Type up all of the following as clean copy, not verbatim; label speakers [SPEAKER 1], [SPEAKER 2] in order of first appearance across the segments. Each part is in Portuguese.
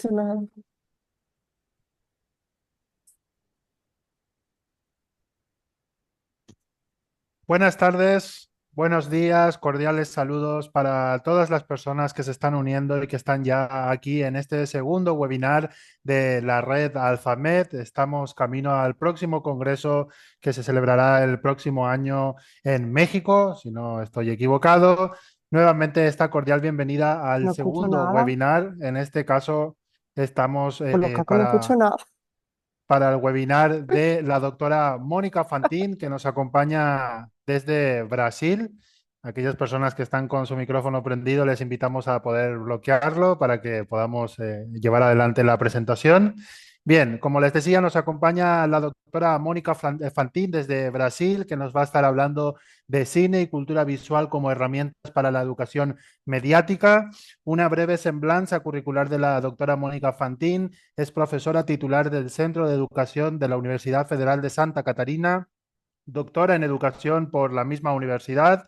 [SPEAKER 1] escucho nada.
[SPEAKER 2] Buenas tardes, buenos días, cordiales saludos para todas las personas que se están uniendo y que están ya aquí en este segundo webinar de la red AlphaMed. Estamos camino al próximo congreso que se celebrará el próximo año en México, si no estoy equivocado. Nuevamente esta cordial bienvenida al
[SPEAKER 1] No escucho
[SPEAKER 2] segundo
[SPEAKER 1] nada.
[SPEAKER 2] webinar. En este caso estamos
[SPEAKER 1] Pues loca que no escucho nada.
[SPEAKER 2] para el webinar de la doctora Mónica Fantín, que nos acompaña desde Brasil. Aquellas personas que están con su micrófono prendido, les invitamos a poder bloquearlo para que podamos llevar adelante la presentación. Bien, como les decía, nos acompaña la doctora Mónica Fantín desde Brasil, que nos va a estar hablando de cine y cultura visual como herramientas para la educación mediática. Una breve semblanza curricular de la doctora Mónica Fantín: es profesora titular del Centro de Educación de la Universidad Federal de Santa Catarina, doctora en educación por la misma universidad.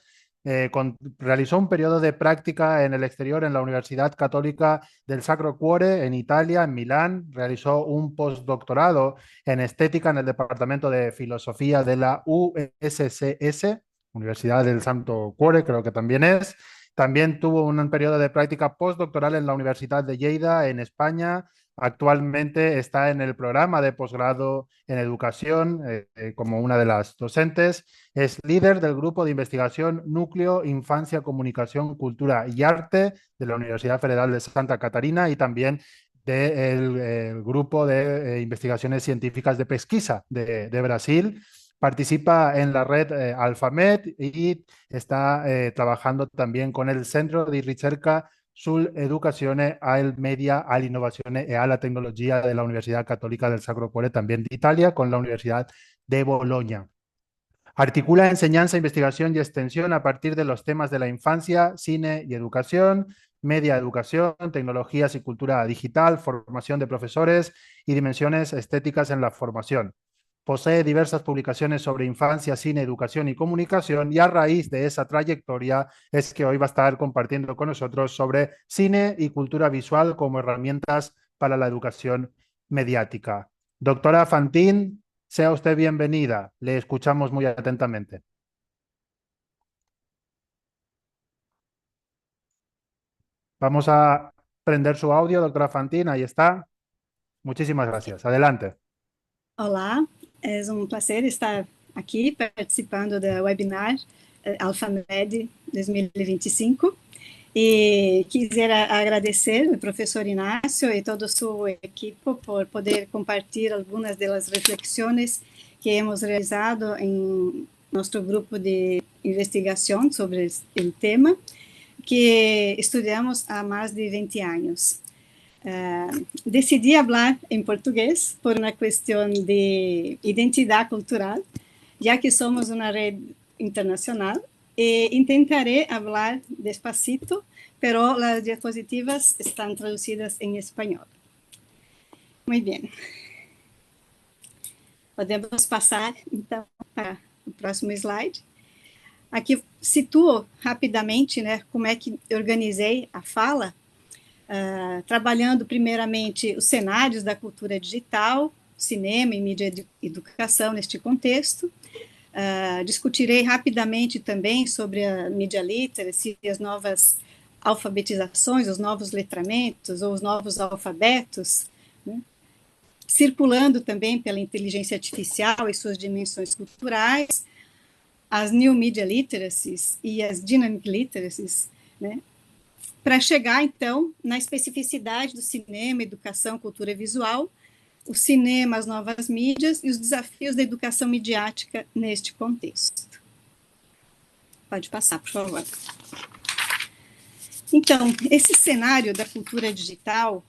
[SPEAKER 2] Realizó un periodo de práctica en el exterior en la Universidad Católica del Sacro Cuore en Italia, en Milán. Realizó un postdoctorado en estética en el Departamento de Filosofía de la USCS, Universidad del Santo Cuore, creo que también es. También tuvo un periodo de práctica postdoctoral en la Universidad de Lleida, en España. Actualmente está en el programa de posgrado en educación como una de las docentes. Es líder del grupo de investigación Núcleo Infancia, Comunicación, Cultura y Arte de la Universidad Federal de Santa Catarina y también del grupo de investigaciones científicas de pesquisa de Brasil. Participa en la red AlphaMed y está trabajando también con el Centro di Ricerca sull'educazione al media, all'innovazione e alla tecnologia de la Universidad Católica del Sacro Cuore, también de Italia, con la Universidad de Bolonia. Articula enseñanza, investigación y extensión a partir de los temas de la infancia, cine y educación, media educación, tecnologías y cultura digital, formación de profesores y dimensiones estéticas en la formación. Posee diversas publicaciones sobre infancia, cine, educación y comunicación, y a raíz de esa trayectoria es que hoy va a estar compartiendo con nosotros sobre cine y cultura visual como herramientas para la educación mediática. Doctora Fantín, sea usted bienvenida. Le escuchamos muy atentamente. Vamos a prender su audio, doctora Fantín. Ahí está. Muchísimas gracias. Adelante.
[SPEAKER 3] Olá, é um prazer estar aqui participando do webinar AlphaMed 2025 e quisiera agradecer ao professor Inácio e toda a sua equipe por poder compartilhar algumas das reflexões que hemos realizado em nosso grupo de investigação sobre o tema que estudamos há mais de 20 anos. Decidi falar em português por uma questão de identidade cultural, já que somos uma rede internacional, e tentaré falar despacito, pero as diapositivas estão traduzidas em espanhol. Muito bem. Podemos passar, então, para o próximo slide. Aqui situo rapidamente, né, como é que organizei a fala, trabalhando primeiramente os cenários da cultura digital, cinema e mídia de educação neste contexto. Discutirei rapidamente também sobre a media literacy e as novas alfabetizações, os novos letramentos ou os novos alfabetos, né? Circulando também pela inteligência artificial e suas dimensões culturais, as new media literacies e as dynamic literacies, né? Para chegar, então, na especificidade do cinema, educação, cultura visual, o cinema, as novas mídias e os desafios da educação midiática neste contexto. Pode passar, por favor. Então, esse cenário da cultura digital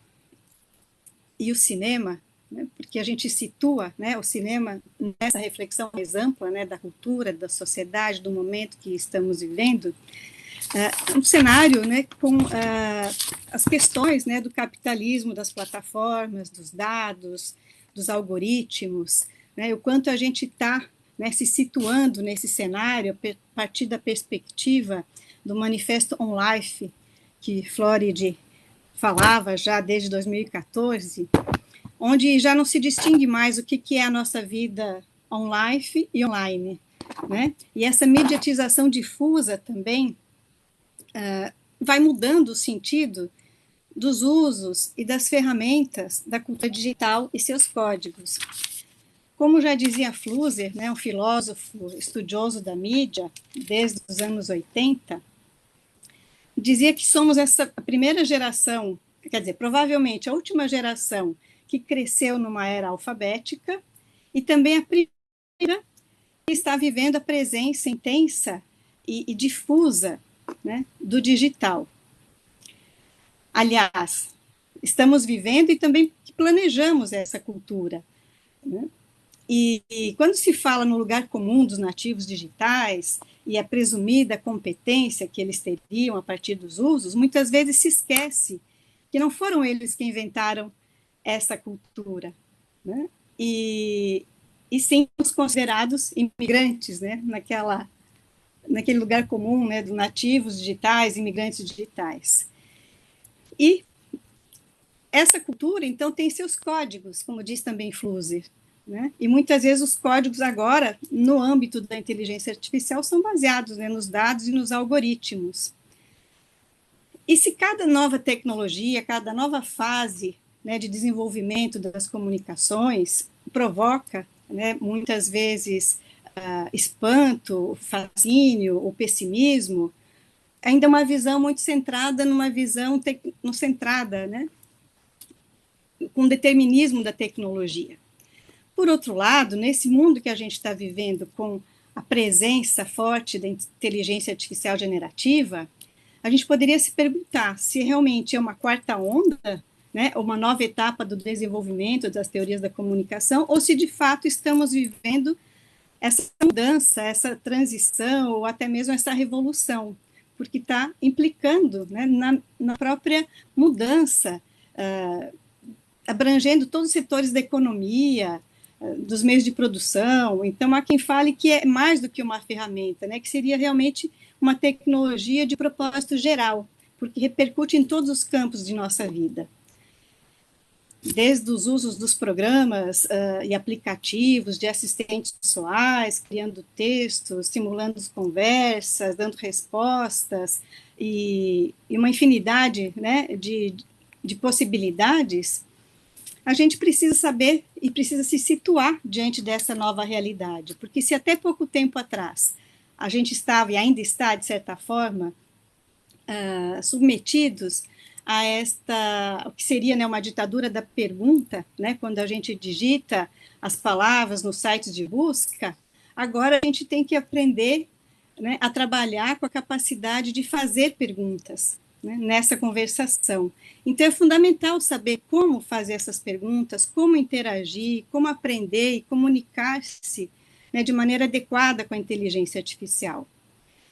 [SPEAKER 3] e o cinema, né, porque a gente situa, né, o cinema nessa reflexão mais ampla, né, da cultura, da sociedade, do momento que estamos vivendo, um cenário, né, com as questões, né, do capitalismo, das plataformas, dos dados, dos algoritmos, né, o quanto a gente está, né, se situando nesse cenário a partir da perspectiva do Manifesto on Life, que Floride falava já desde 2014, onde já não se distingue mais o que é a nossa vida on-life e online, né? E essa mediatização difusa também vai mudando o sentido dos usos e das ferramentas da cultura digital e seus códigos. Como já dizia Flusser, né, um filósofo estudioso da mídia desde os anos 80, dizia que somos essa primeira geração, quer dizer, provavelmente a última geração que cresceu numa era alfabética e também a primeira que está vivendo a presença intensa e difusa, né, do digital. Aliás, estamos vivendo e também planejamos essa cultura, né? E quando se fala no lugar comum dos nativos digitais e a presumida competência que eles teriam a partir dos usos, muitas vezes se esquece que não foram eles que inventaram essa cultura, né? E sim os considerados imigrantes, né? Naquele lugar comum, né? Dos nativos digitais, imigrantes digitais. E essa cultura, então, tem seus códigos, como diz também Flusser, né? E muitas vezes os códigos agora, no âmbito da inteligência artificial, são baseados, né, nos dados e nos algoritmos. E se cada nova tecnologia, cada nova fase, né, de desenvolvimento das comunicações provoca, né, muitas vezes espanto, fascínio, ou pessimismo, ainda é uma visão muito centrada numa visão centrada, né, com o determinismo da tecnologia. Por outro lado, nesse mundo que a gente está vivendo, com a presença forte da inteligência artificial generativa, a gente poderia se perguntar se realmente é uma quarta onda, né, uma nova etapa do desenvolvimento das teorias da comunicação, ou se de fato estamos vivendo essa mudança, essa transição, ou até mesmo essa revolução, porque está implicando, né, na própria mudança, abrangendo todos os setores da economia, dos meios de produção. Então, há quem fale que é mais do que uma ferramenta, né, que seria realmente uma tecnologia de propósito geral, porque repercute em todos os campos de nossa vida. Desde os usos dos programas e aplicativos de assistentes pessoais, criando textos, simulando conversas, dando respostas, e uma infinidade, né, de possibilidades. A gente precisa saber e precisa se situar diante dessa nova realidade, porque se até pouco tempo atrás a gente estava e ainda está, de certa forma, submetidos a o que seria, né, uma ditadura da pergunta, né, quando a gente digita as palavras nos sites de busca, agora a gente tem que aprender, né, a trabalhar com a capacidade de fazer perguntas, né, nessa conversação. Então, é fundamental saber como fazer essas perguntas, como interagir, como aprender e comunicar-se, né, de maneira adequada com a inteligência artificial.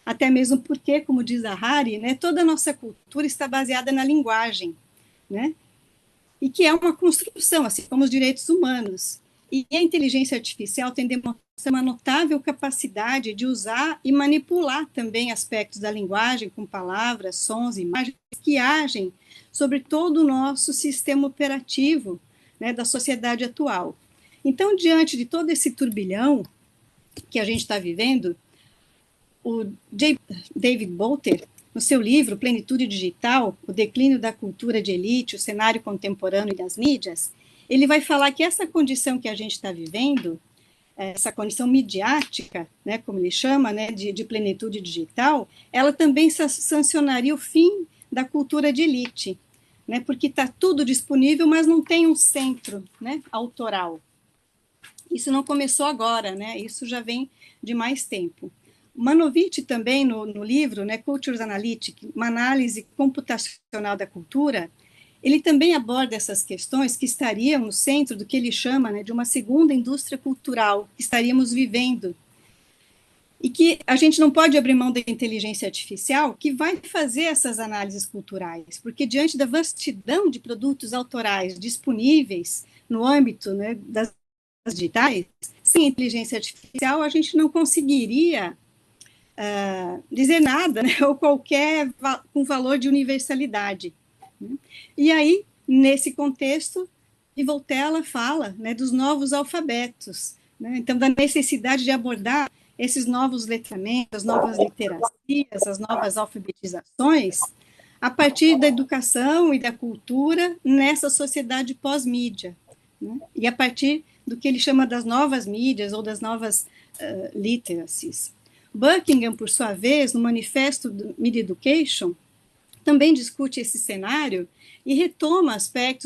[SPEAKER 3] Até mesmo porque, como diz a Harari, né, toda a nossa cultura está baseada na linguagem, né, e que é uma construção, assim como os direitos humanos. E a inteligência artificial tem demonstrado uma notável capacidade de usar e manipular também aspectos da linguagem, com palavras, sons, imagens, que agem sobre todo o nosso sistema operativo, né, da sociedade atual. Então, diante de todo esse turbilhão que a gente está vivendo, o David Bolter, no seu livro Plenitude Digital, o declínio da cultura de elite, o cenário contemporâneo das mídias, ele vai falar que essa condição que a gente está vivendo, essa condição midiática, né, como ele chama, né, de plenitude digital, ela também sancionaria o fim da cultura de elite, né, porque está tudo disponível, mas não tem um centro, né, autoral. Isso não começou agora, né, isso já vem de mais tempo. Manovich também, no livro, né, Cultures Analytic, uma análise computacional da cultura, ele também aborda essas questões que estariam no centro do que ele chama, né, de uma segunda indústria cultural que estaríamos vivendo. E que a gente não pode abrir mão da inteligência artificial que vai fazer essas análises culturais, porque diante da vastidão de produtos autorais disponíveis no âmbito, né, das digitais, sem inteligência artificial a gente não conseguiria dizer nada, né, ou qualquer com valor de universalidade, né? E aí, nesse contexto, Voltaire fala, né, dos novos alfabetos, né? Então, da necessidade de abordar esses novos letramentos, as novas literacias, as novas alfabetizações, a partir da educação e da cultura nessa sociedade pós-mídia, né? E a partir do que ele chama das novas mídias ou das novas literacies. Buckingham, por sua vez, no manifesto do Media Education, também discute esse cenário e retoma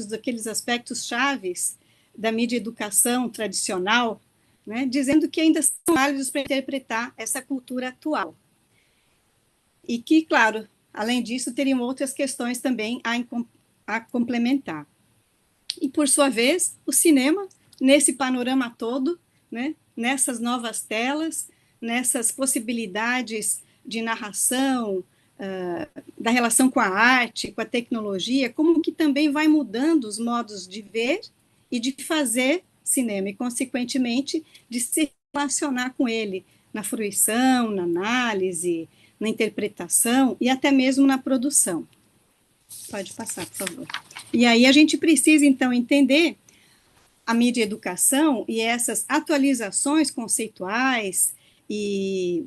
[SPEAKER 3] daqueles aspectos chaves da mídia educação tradicional, né, dizendo que ainda são válidos para interpretar essa cultura atual. E que, claro, além disso, teriam outras questões também a complementar. E, por sua vez, o cinema, nesse panorama todo, né, nessas novas telas, nessas possibilidades de narração, da relação com a arte, com a tecnologia, como que também vai mudando os modos de ver e de fazer cinema, e, consequentemente, de se relacionar com ele na fruição, na análise, na interpretação e até mesmo na produção. Pode passar, por favor. E aí a gente precisa, então, entender a mídia educação e essas atualizações conceituais e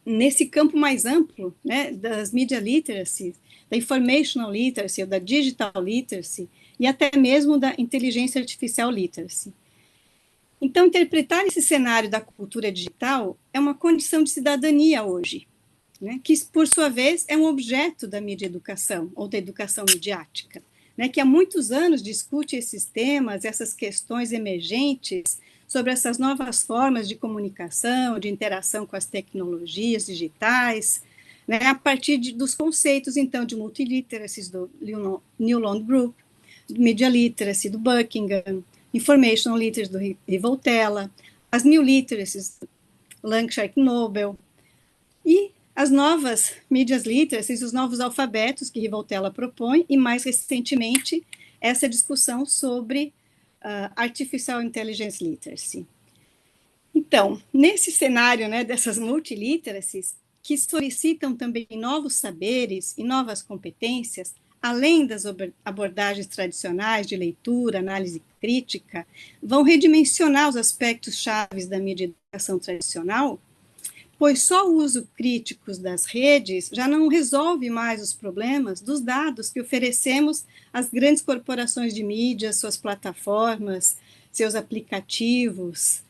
[SPEAKER 3] nesse campo mais amplo, né, das media literacy, da informational literacy, ou da digital literacy, e até mesmo da inteligência artificial literacy. Então, interpretar esse cenário da cultura digital é uma condição de cidadania hoje, né, que, por sua vez, é um objeto da mídia educação, ou da educação midiática, né, que há muitos anos discute esses temas, essas questões emergentes sobre essas novas formas de comunicação, de interação com as tecnologias digitais, né, a partir dos conceitos, então, de multiliteracies do Newland Group, media literacy do Buckingham, information literacy do Voltaire, as new literacies do Langshark Nobel, e as novas mídias literacies, os novos alfabetos que Voltaire propõe, e mais recentemente essa discussão sobre Artificial Intelligence Literacy. Então, nesse cenário, né, dessas multiliteracies, que solicitam também novos saberes e novas competências, além das abordagens tradicionais de leitura, análise crítica, vão redimensionar os aspectos chaves da mídia educação tradicional, pois só o uso crítico das redes já não resolve mais os problemas dos dados que oferecemos às grandes corporações de mídia, suas plataformas, seus aplicativos.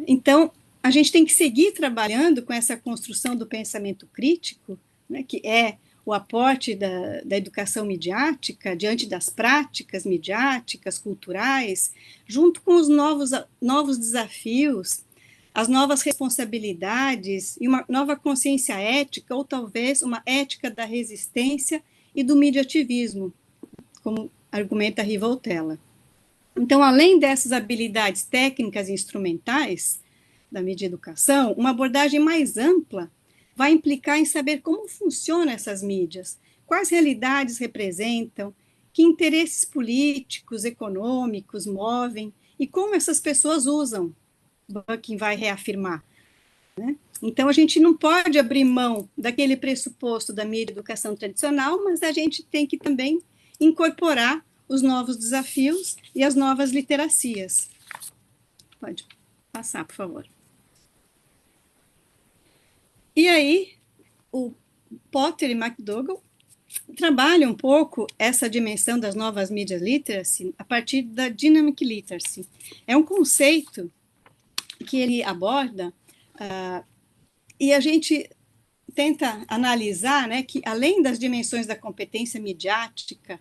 [SPEAKER 3] Então, a gente tem que seguir trabalhando com essa construção do pensamento crítico, né, que é o aporte da educação midiática diante das práticas midiáticas, culturais, junto com os novos desafios, as novas responsabilidades e uma nova consciência ética, ou talvez uma ética da resistência e do mediativismo, como argumenta Voltaire. Então, além dessas habilidades técnicas e instrumentais da mídia educação, uma abordagem mais ampla vai implicar em saber como funcionam essas mídias, quais realidades representam, que interesses políticos, econômicos movem e como essas pessoas usam. Buckingham vai reafirmar, né? Então, a gente não pode abrir mão daquele pressuposto da mídia educação tradicional, mas a gente tem que também incorporar os novos desafios e as novas literacias. Pode passar, por favor. E aí, o Potter e McDougall trabalham um pouco essa dimensão das novas mídias literacy a partir da dynamic literacy. É um conceito que ele aborda, e a gente tenta analisar, né, que além das dimensões da competência midiática,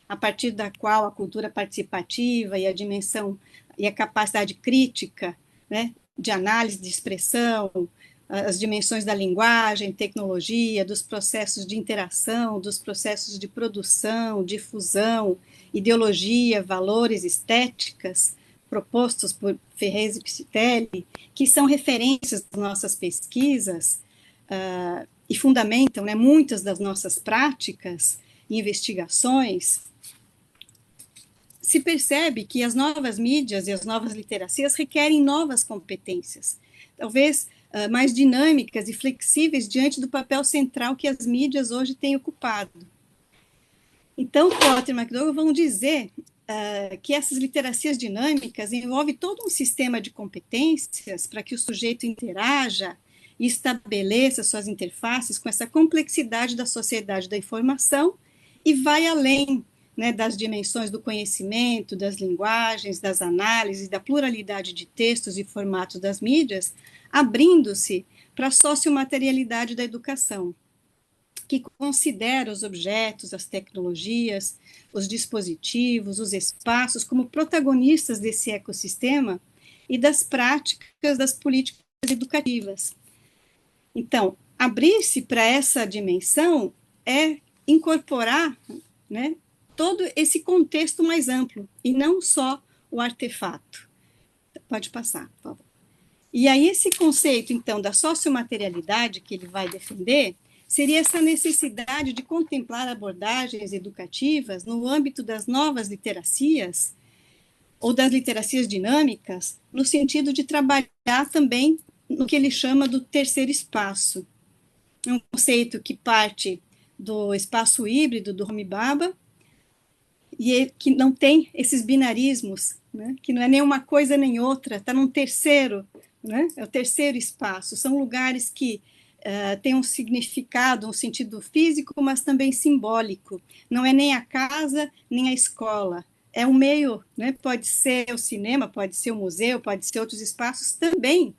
[SPEAKER 3] a partir da qual a cultura participativa e a dimensão e a capacidade crítica, né, de análise de expressão, as dimensões da linguagem, tecnologia, dos processos de interação, dos processos de produção, difusão, ideologia, valores, estéticas, propostos por Ferrez e Psitelli, que são referências das nossas pesquisas e fundamentam, né, muitas das nossas práticas e investigações, se percebe que as novas mídias e as novas literacias requerem novas competências, talvez mais dinâmicas e flexíveis diante do papel central que as mídias hoje têm ocupado. Então, Potter e McDougall vão dizer que essas literacias dinâmicas envolvem todo um sistema de competências para que o sujeito interaja e estabeleça suas interfaces com essa complexidade da sociedade da informação e vai além, né, das dimensões do conhecimento, das linguagens, das análises, da pluralidade de textos e formatos das mídias, abrindo-se para a sociomaterialidade da educação, que considera os objetos, as tecnologias, os dispositivos, os espaços como protagonistas desse ecossistema e das práticas das políticas educativas. Então, abrir-se para essa dimensão é incorporar, né, todo esse contexto mais amplo, e não só o artefato. Pode passar, por favor. E aí esse conceito, então, da sociomaterialidade que ele vai defender, seria essa necessidade de contemplar abordagens educativas no âmbito das novas literacias, ou das literacias dinâmicas, no sentido de trabalhar também no que ele chama do terceiro espaço. É um conceito que parte do espaço híbrido do Homi Bhabha, e que não tem esses binarismos, né? Que não é nem uma coisa nem outra, está num terceiro, né? É o terceiro espaço. São lugares que têm um significado, um sentido físico, mas também simbólico. Não é nem a casa, nem a escola. É um meio, né? Pode ser o cinema, pode ser o museu, pode ser outros espaços também,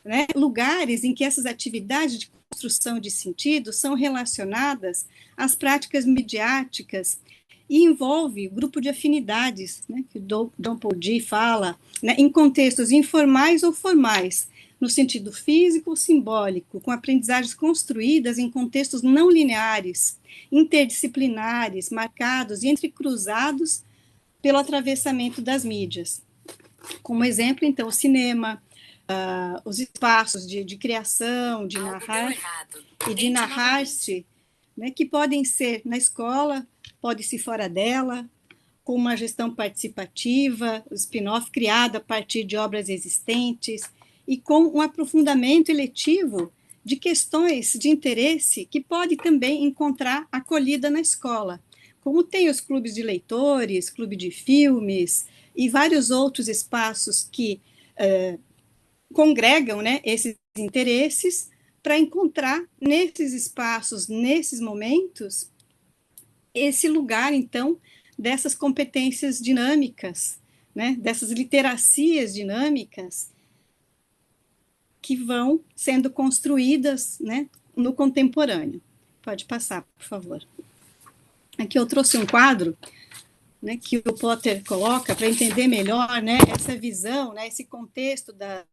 [SPEAKER 3] né? Lugares em que essas atividades de construção de sentido são relacionadas às práticas midiáticas e envolve grupo de afinidades, né, que John Paul Dee fala, né, em contextos informais ou formais, no sentido físico ou simbólico, com aprendizagens construídas em contextos não lineares, interdisciplinares, marcados e entrecruzados pelo atravessamento das mídias. Como exemplo, então, o cinema, os espaços de criação, de narrar e de narrar-se, né, que podem ser na escola, pode-se fora dela, com uma gestão participativa, o spin-off criado a partir de obras existentes, e com um aprofundamento eletivo de questões de interesse que pode também encontrar acolhida na escola, como tem os clubes de leitores, clube de filmes e vários outros espaços que congregam, né, esses interesses para encontrar nesses espaços, nesses momentos, esse lugar, então, dessas competências dinâmicas, né, dessas literacias dinâmicas que vão sendo construídas, né, no contemporâneo. Pode passar, por favor. Aqui eu trouxe um quadro, né, que o Potter coloca para entender melhor, né, essa visão, né, esse contexto da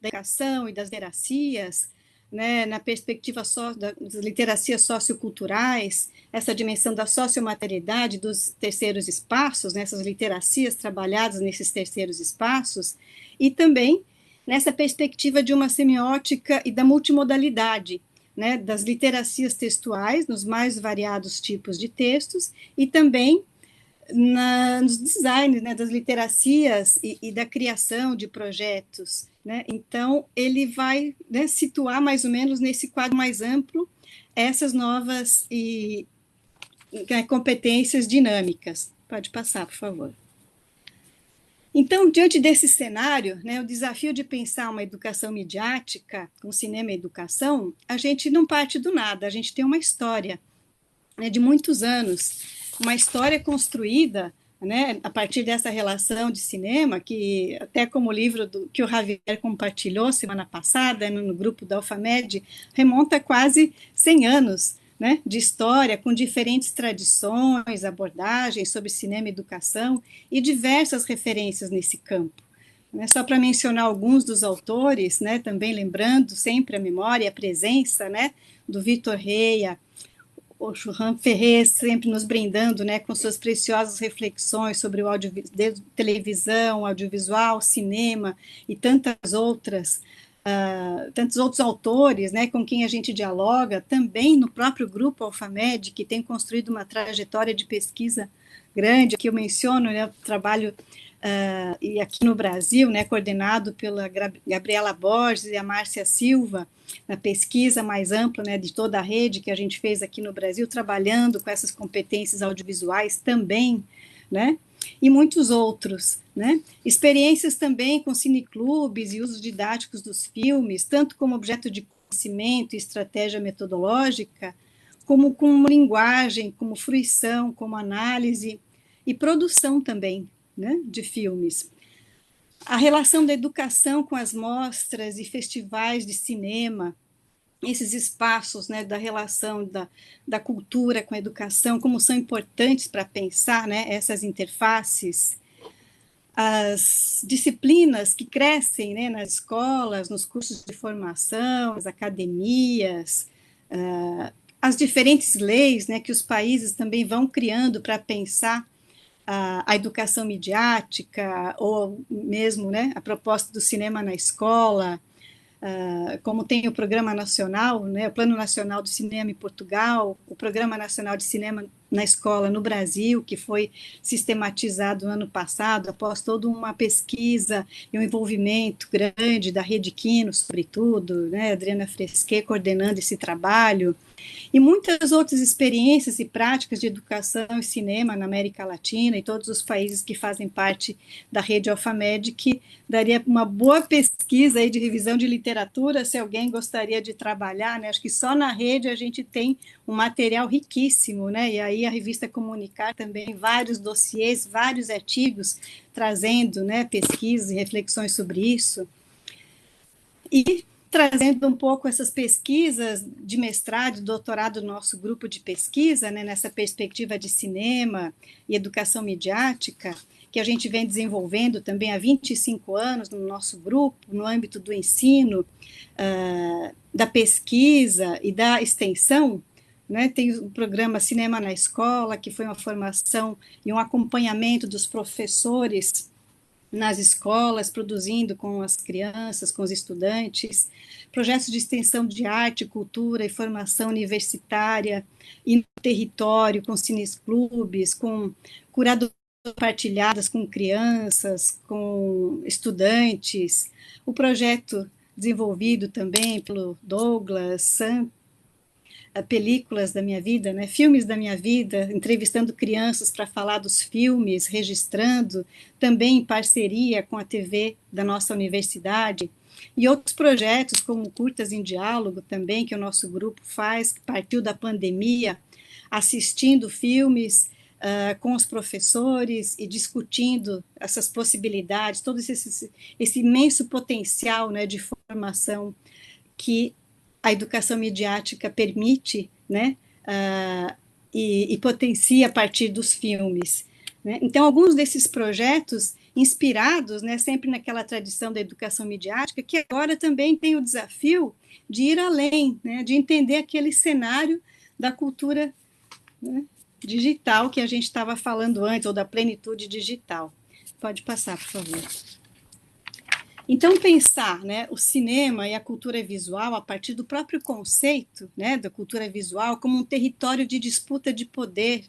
[SPEAKER 3] educação e das literacias, né, na perspectiva das literacias socioculturais, essa dimensão da sociomaterialidade dos terceiros espaços, né, essas literacias trabalhadas nesses terceiros espaços, e também nessa perspectiva de uma semiótica e da multimodalidade, né, das literacias textuais, nos mais variados tipos de textos, e também nos designs, né, das literacias e da criação de projetos, né? Então, ele vai, né, situar mais ou menos nesse quadro mais amplo essas novas competências dinâmicas. Pode passar, por favor. Então, diante desse cenário, né, o desafio de pensar uma educação midiática, com cinema e educação, a gente não parte do nada, a gente tem uma história, né, de muitos anos, uma história construída, né, a partir dessa relação de cinema, que até como o livro que o Javier compartilhou semana passada no grupo da Alfamed, remonta a quase 100 anos, né, de história, com diferentes tradições, abordagens sobre cinema e educação, e diversas referências nesse campo. Né, só para mencionar alguns dos autores, né, também lembrando sempre a memória e a presença, né, do Vitor Reia, o Churran Ferrer sempre nos brindando, né, com suas preciosas reflexões sobre o televisão, audiovisual, cinema e tantos outros autores, né, com quem a gente dialoga, também no próprio grupo Alfamed, que tem construído uma trajetória de pesquisa grande, que eu menciono, né, o trabalho e aqui no Brasil, né, coordenado pela Gabriela Borges e a Márcia Silva, na pesquisa mais ampla, né, de toda a rede que a gente fez aqui no Brasil, trabalhando com essas competências audiovisuais também, né, e muitos outros, né, experiências também com cineclubes e usos didáticos dos filmes, tanto como objeto de conhecimento e estratégia metodológica, como com linguagem, como fruição, como análise e produção também, né, de filmes. A relação da educação com as mostras e festivais de cinema, esses espaços, né, da relação da cultura com a educação, como são importantes para pensar, né, essas interfaces, as disciplinas que crescem, né, nas escolas, nos cursos de formação, as academias, as diferentes leis, né, que os países também vão criando para pensar a educação midiática, ou mesmo, né, a proposta do cinema na escola, como tem o Programa Nacional, né, o Plano Nacional do Cinema em Portugal, o Programa Nacional de Cinema na Escola no Brasil, que foi sistematizado no ano passado, após toda uma pesquisa e um envolvimento grande da Rede Quino, sobretudo, né, Adriana Fresquet coordenando esse trabalho, e muitas outras experiências e práticas de educação e cinema na América Latina e todos os países que fazem parte da rede Alfamed, que daria uma boa pesquisa aí de revisão de literatura, se alguém gostaria de trabalhar, né? Acho que só na rede a gente tem um material riquíssimo, né? E aí a revista Comunicar também, vários dossiês, vários artigos trazendo, né, pesquisas e reflexões sobre isso. E trazendo um pouco essas pesquisas de mestrado e doutorado do nosso grupo de pesquisa, né, nessa perspectiva de cinema e educação midiática, que a gente vem desenvolvendo também há 25 anos no nosso grupo, no âmbito do ensino, da pesquisa e da extensão, né, tem o programa Cinema na Escola, que foi uma formação e um acompanhamento dos professores nas escolas, produzindo com as crianças, com os estudantes, projetos de extensão de arte, cultura e formação universitária e no território, com cinesclubes, com curadorias compartilhadas com crianças, com estudantes, o projeto desenvolvido também pelo Douglas Sam, películas da minha vida, né, filmes da minha vida, entrevistando crianças para falar dos filmes, registrando, também em parceria com a TV da nossa universidade, e outros projetos, como Curtas em Diálogo também, que o nosso grupo faz, que partiu da pandemia, assistindo filmes com os professores e discutindo essas possibilidades, todo esse imenso potencial, né, de formação que a educação midiática permite, né, e potencia a partir dos filmes, né? Então, alguns desses projetos inspirados, né, sempre naquela tradição da educação midiática, que agora também tem o desafio de ir além, né, de entender aquele cenário da cultura, né, digital que a gente estava falando antes, ou da plenitude digital. Pode passar, por favor. Então, pensar, né, o cinema e a cultura visual a partir do próprio conceito, né, da cultura visual como um território de disputa de poder,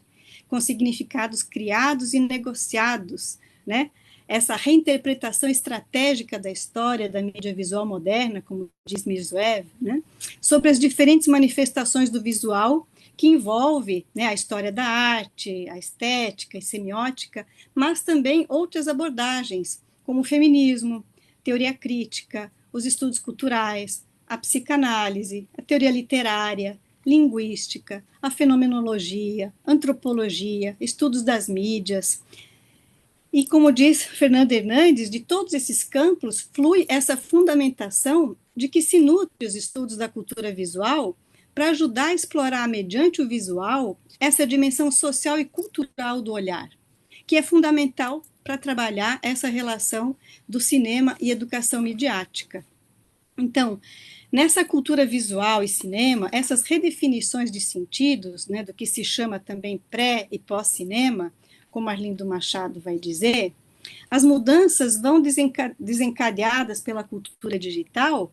[SPEAKER 3] com significados criados e negociados, né, essa reinterpretação estratégica da história da mídia visual moderna, como diz Mirzoev, né, sobre as diferentes manifestações do visual que envolve, né, a história da arte, a estética e semiótica, mas também outras abordagens, como o feminismo, teoria crítica, os estudos culturais, a psicanálise, a teoria literária, linguística, a fenomenologia, antropologia, estudos das mídias. E, como diz Fernando Hernandes, de todos esses campos flui essa fundamentação de que se nutre os estudos da cultura visual para ajudar a explorar, mediante o visual, essa dimensão social e cultural do olhar, que é fundamental para trabalhar essa relação do cinema e educação midiática. Então, nessa cultura visual e cinema, essas redefinições de sentidos, né, do que se chama também pré- e pós-cinema, como Arlindo Machado vai dizer, as mudanças vão desencadeadas pela cultura digital,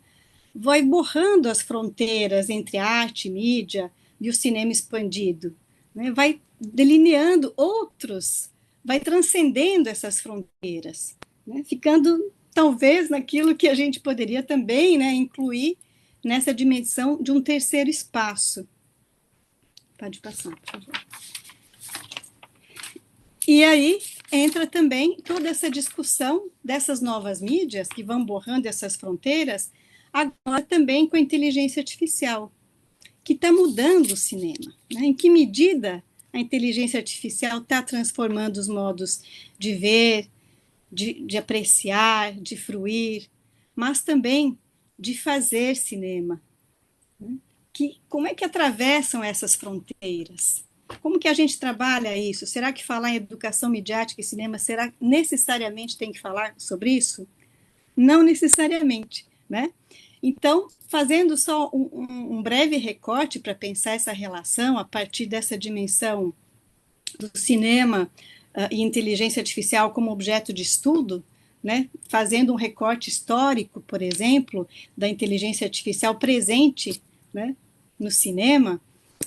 [SPEAKER 3] vai borrando as fronteiras entre arte, mídia e o cinema expandido, né, vai delineando outros, vai transcendendo essas fronteiras, né, ficando talvez naquilo que a gente poderia também, né, incluir nessa dimensão de um terceiro espaço. Pode passar, por favor. E aí entra também toda essa discussão dessas novas mídias que vão borrando essas fronteiras, agora também com a inteligência artificial, que está mudando o cinema. Né? Em que medida a inteligência artificial está transformando os modos de ver, de apreciar, de fruir, mas também de fazer cinema. Né? Como é que atravessam essas fronteiras? Como que a gente trabalha isso? Será que falar em educação midiática e cinema, será que necessariamente tem que falar sobre isso? Não necessariamente, né? Então, fazendo só um breve recorte para pensar essa relação a partir dessa dimensão do cinema e inteligência artificial como objeto de estudo, né? Fazendo um recorte histórico, por exemplo, da inteligência artificial presente, né, no cinema,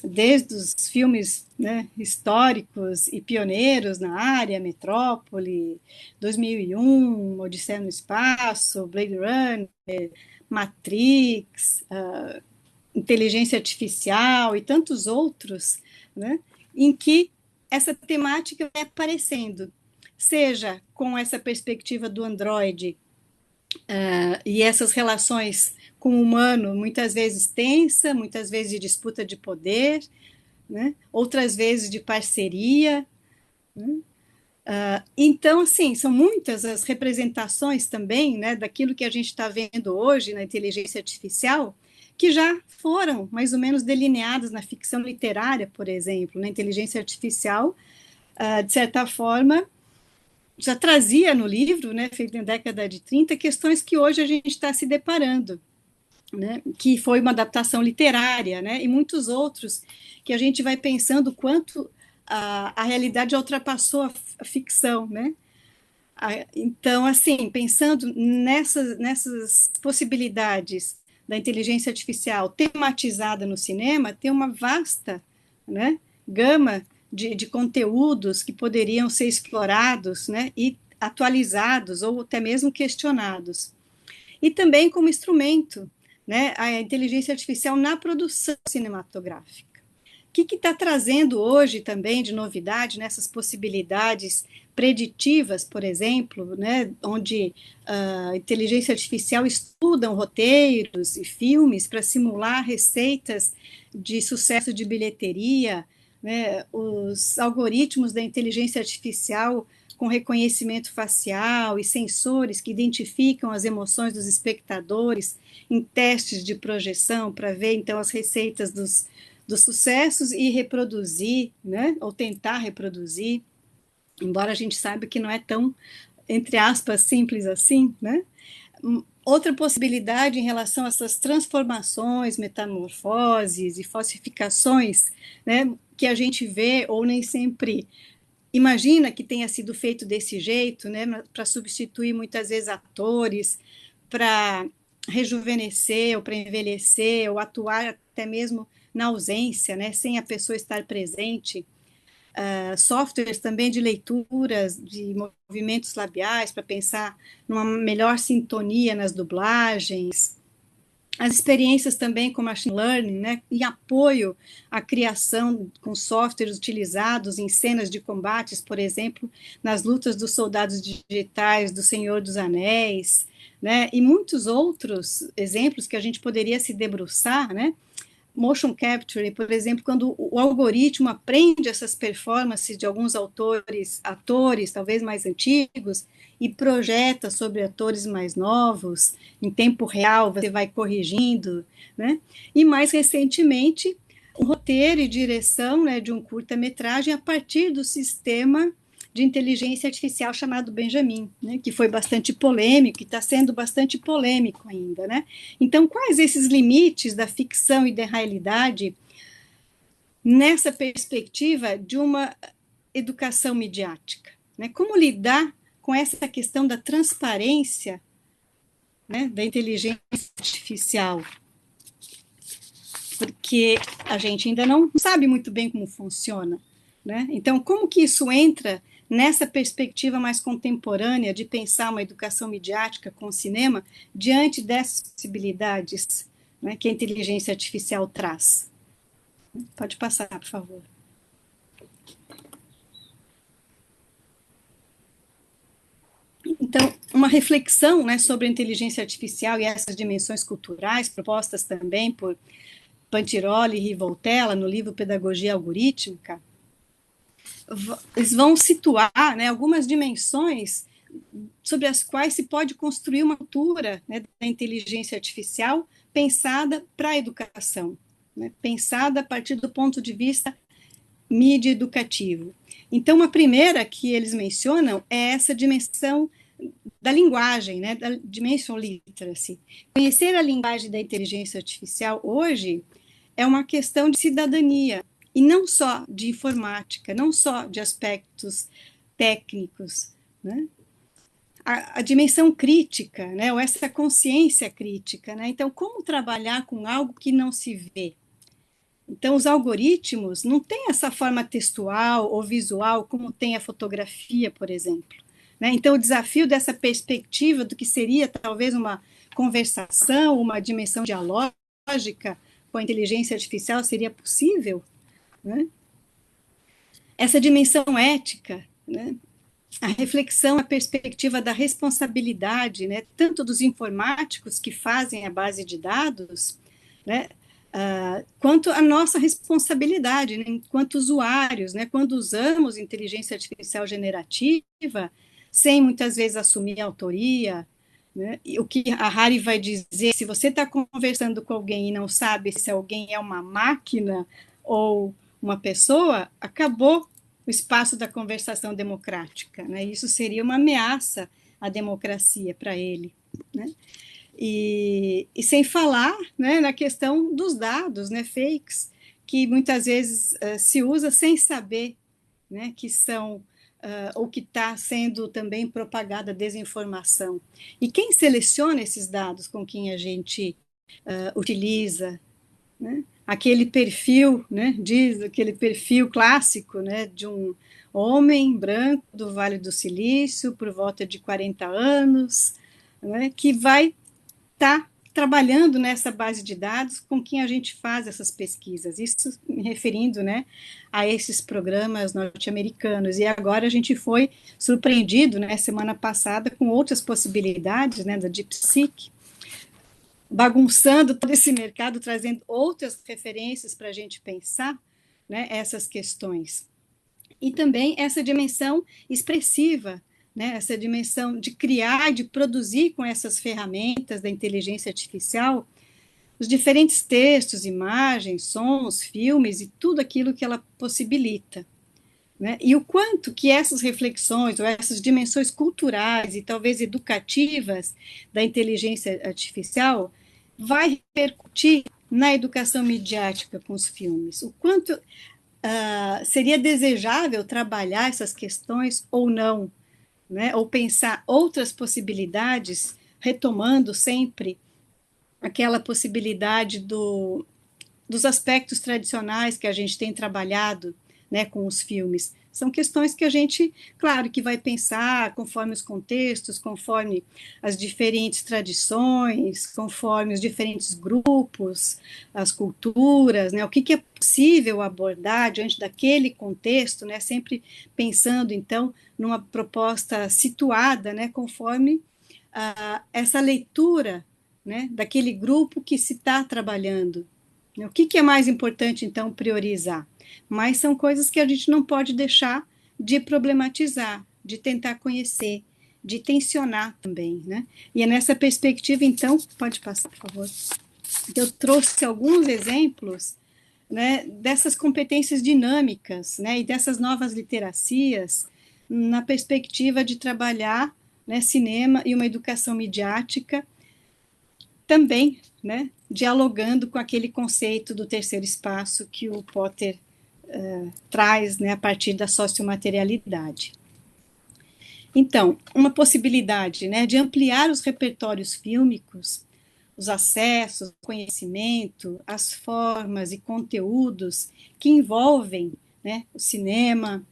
[SPEAKER 3] desde os filmes, né, históricos e pioneiros na área, Metrópole, 2001, Odisseia no Espaço, Blade Runner, Matrix, inteligência artificial e tantos outros, né, em que essa temática vai aparecendo, seja com essa perspectiva do androide e essas relações com o humano, muitas vezes tensa, muitas vezes de disputa de poder, né? Outras vezes de parceria. Né? Então, assim, são muitas as representações também, né, daquilo que a gente está vendo hoje na inteligência artificial, que já foram mais ou menos delineadas na ficção literária, por exemplo. Na inteligência artificial, de certa forma, já trazia no livro, né, feito na década de 30, questões que hoje a gente está se deparando. Né, que foi uma adaptação literária, né, e muitos outros que a gente vai pensando quanto a realidade já ultrapassou a ficção, né? Então, assim, pensando nessas possibilidades da inteligência artificial tematizada no cinema, tem uma vasta, né, gama de conteúdos que poderiam ser explorados, né, e atualizados ou até mesmo questionados. E também como instrumento, né, a inteligência artificial na produção cinematográfica. O que está trazendo hoje também de novidade nessas possibilidades preditivas, por exemplo, né, onde a inteligência artificial estuda roteiros e filmes para simular receitas de sucesso de bilheteria, né, os algoritmos da inteligência artificial com reconhecimento facial e sensores que identificam as emoções dos espectadores em testes de projeção para ver, então, as receitas dos sucessos e reproduzir, né, ou tentar reproduzir, embora a gente saiba que não é tão, entre aspas, simples assim, né? Outra possibilidade em relação a essas transformações, metamorfoses e falsificações, né, que a gente vê ou nem sempre imagina que tenha sido feito desse jeito, né, para substituir muitas vezes atores, para rejuvenescer ou para envelhecer, ou atuar até mesmo na ausência, né, sem a pessoa estar presente. Softwares também de leituras de movimentos labiais para pensar numa melhor sintonia nas dublagens. As experiências também com machine learning, né, em apoio à criação com softwares utilizados em cenas de combates, por exemplo, nas lutas dos soldados digitais do Senhor dos Anéis, né, e muitos outros exemplos que a gente poderia se debruçar, né, motion capture, por exemplo, quando o algoritmo aprende essas performances de alguns atores talvez mais antigos, e projeta sobre atores mais novos, em tempo real, você vai corrigindo, né? E mais recentemente, o roteiro e direção, né, de um curta-metragem a partir do sistema de inteligência artificial chamado Benjamin, né, que foi bastante polêmico e está sendo bastante polêmico ainda, né? Então, quais esses limites da ficção e da realidade nessa perspectiva de uma educação midiática, né? Como lidar com essa questão da transparência, né, da inteligência artificial? Porque a gente ainda não sabe muito bem como funciona, né? Então, como que isso entra nessa perspectiva mais contemporânea de pensar uma educação midiática com o cinema diante dessas possibilidades, né, que a inteligência artificial traz. Pode passar, por favor. Então, uma reflexão, né, sobre a inteligência artificial e essas dimensões culturais, propostas também por Pantiroli e Rivoltella no livro Pedagogia Algorítmica, eles vão situar, né, algumas dimensões sobre as quais se pode construir uma cultura, né, da inteligência artificial pensada para a educação, né, pensada a partir do ponto de vista mídia educativo. Então, uma primeira que eles mencionam é essa dimensão da linguagem, né, da dimension literacy. Conhecer a linguagem da inteligência artificial hoje é uma questão de cidadania, e não só de informática, não só de aspectos técnicos, né? A dimensão crítica, né, ou essa consciência crítica, né? Então, como trabalhar com algo que não se vê? Então, os algoritmos não têm essa forma textual ou visual como tem a fotografia, por exemplo, né? Então, o desafio dessa perspectiva do que seria talvez uma conversação, uma dimensão dialógica com a inteligência artificial seria possível, né? Essa dimensão ética, né? A reflexão, a perspectiva da responsabilidade, né? Tanto dos informáticos que fazem a base de dados, né? Quanto a nossa responsabilidade, né, enquanto usuários, né, quando usamos inteligência artificial generativa, sem muitas vezes assumir a autoria, né, e o que a Hari vai dizer, se você está conversando com alguém e não sabe se alguém é uma máquina ou uma pessoa, acabou o espaço da conversação democrática, né, isso seria uma ameaça à democracia para ele, né. E sem falar, né, na questão dos dados, né, fakes, que muitas vezes se usa sem saber, né, que são, ou que está sendo também propagada desinformação. E quem seleciona esses dados com quem a gente utiliza, né? Aquele perfil, né, diz aquele perfil clássico, né, de um homem branco do Vale do Silício, por volta de 40 anos, né, que vai está trabalhando nessa base de dados com quem a gente faz essas pesquisas, isso me referindo, né, a esses programas norte-americanos, e agora a gente foi surpreendido, né, semana passada, com outras possibilidades, né, da DeepSeek, bagunçando todo esse mercado, trazendo outras referências para a gente pensar, né, essas questões. E também essa dimensão expressiva, né, essa dimensão de criar, de produzir com essas ferramentas da inteligência artificial os diferentes textos, imagens, sons, filmes e tudo aquilo que ela possibilita, né? E o quanto que essas reflexões ou essas dimensões culturais e talvez educativas da inteligência artificial vai repercutir na educação midiática com os filmes, o quanto seria desejável trabalhar essas questões ou não, né? Ou pensar outras possibilidades, retomando sempre aquela possibilidade dos aspectos tradicionais que a gente tem trabalhado, né, com os filmes. São questões que a gente, claro, que vai pensar conforme os contextos, conforme as diferentes tradições, conforme os diferentes grupos, as culturas, né, o que é possível abordar diante daquele contexto, né, sempre pensando, então, numa proposta situada, né, conforme essa leitura, né, daquele grupo que se está trabalhando. O que é mais importante, então, priorizar? Mas são coisas que a gente não pode deixar de problematizar, de tentar conhecer, de tensionar também, né? E é nessa perspectiva, então, pode passar, por favor, eu trouxe alguns exemplos, né, dessas competências dinâmicas, né, e dessas novas literacias na perspectiva de trabalhar, né, cinema e uma educação midiática também, né, dialogando com aquele conceito do terceiro espaço que o Potter traz, né, a partir da sociomaterialidade. Então, uma possibilidade, né, de ampliar os repertórios fílmicos, os acessos, o conhecimento, as formas e conteúdos que envolvem, né, o cinema,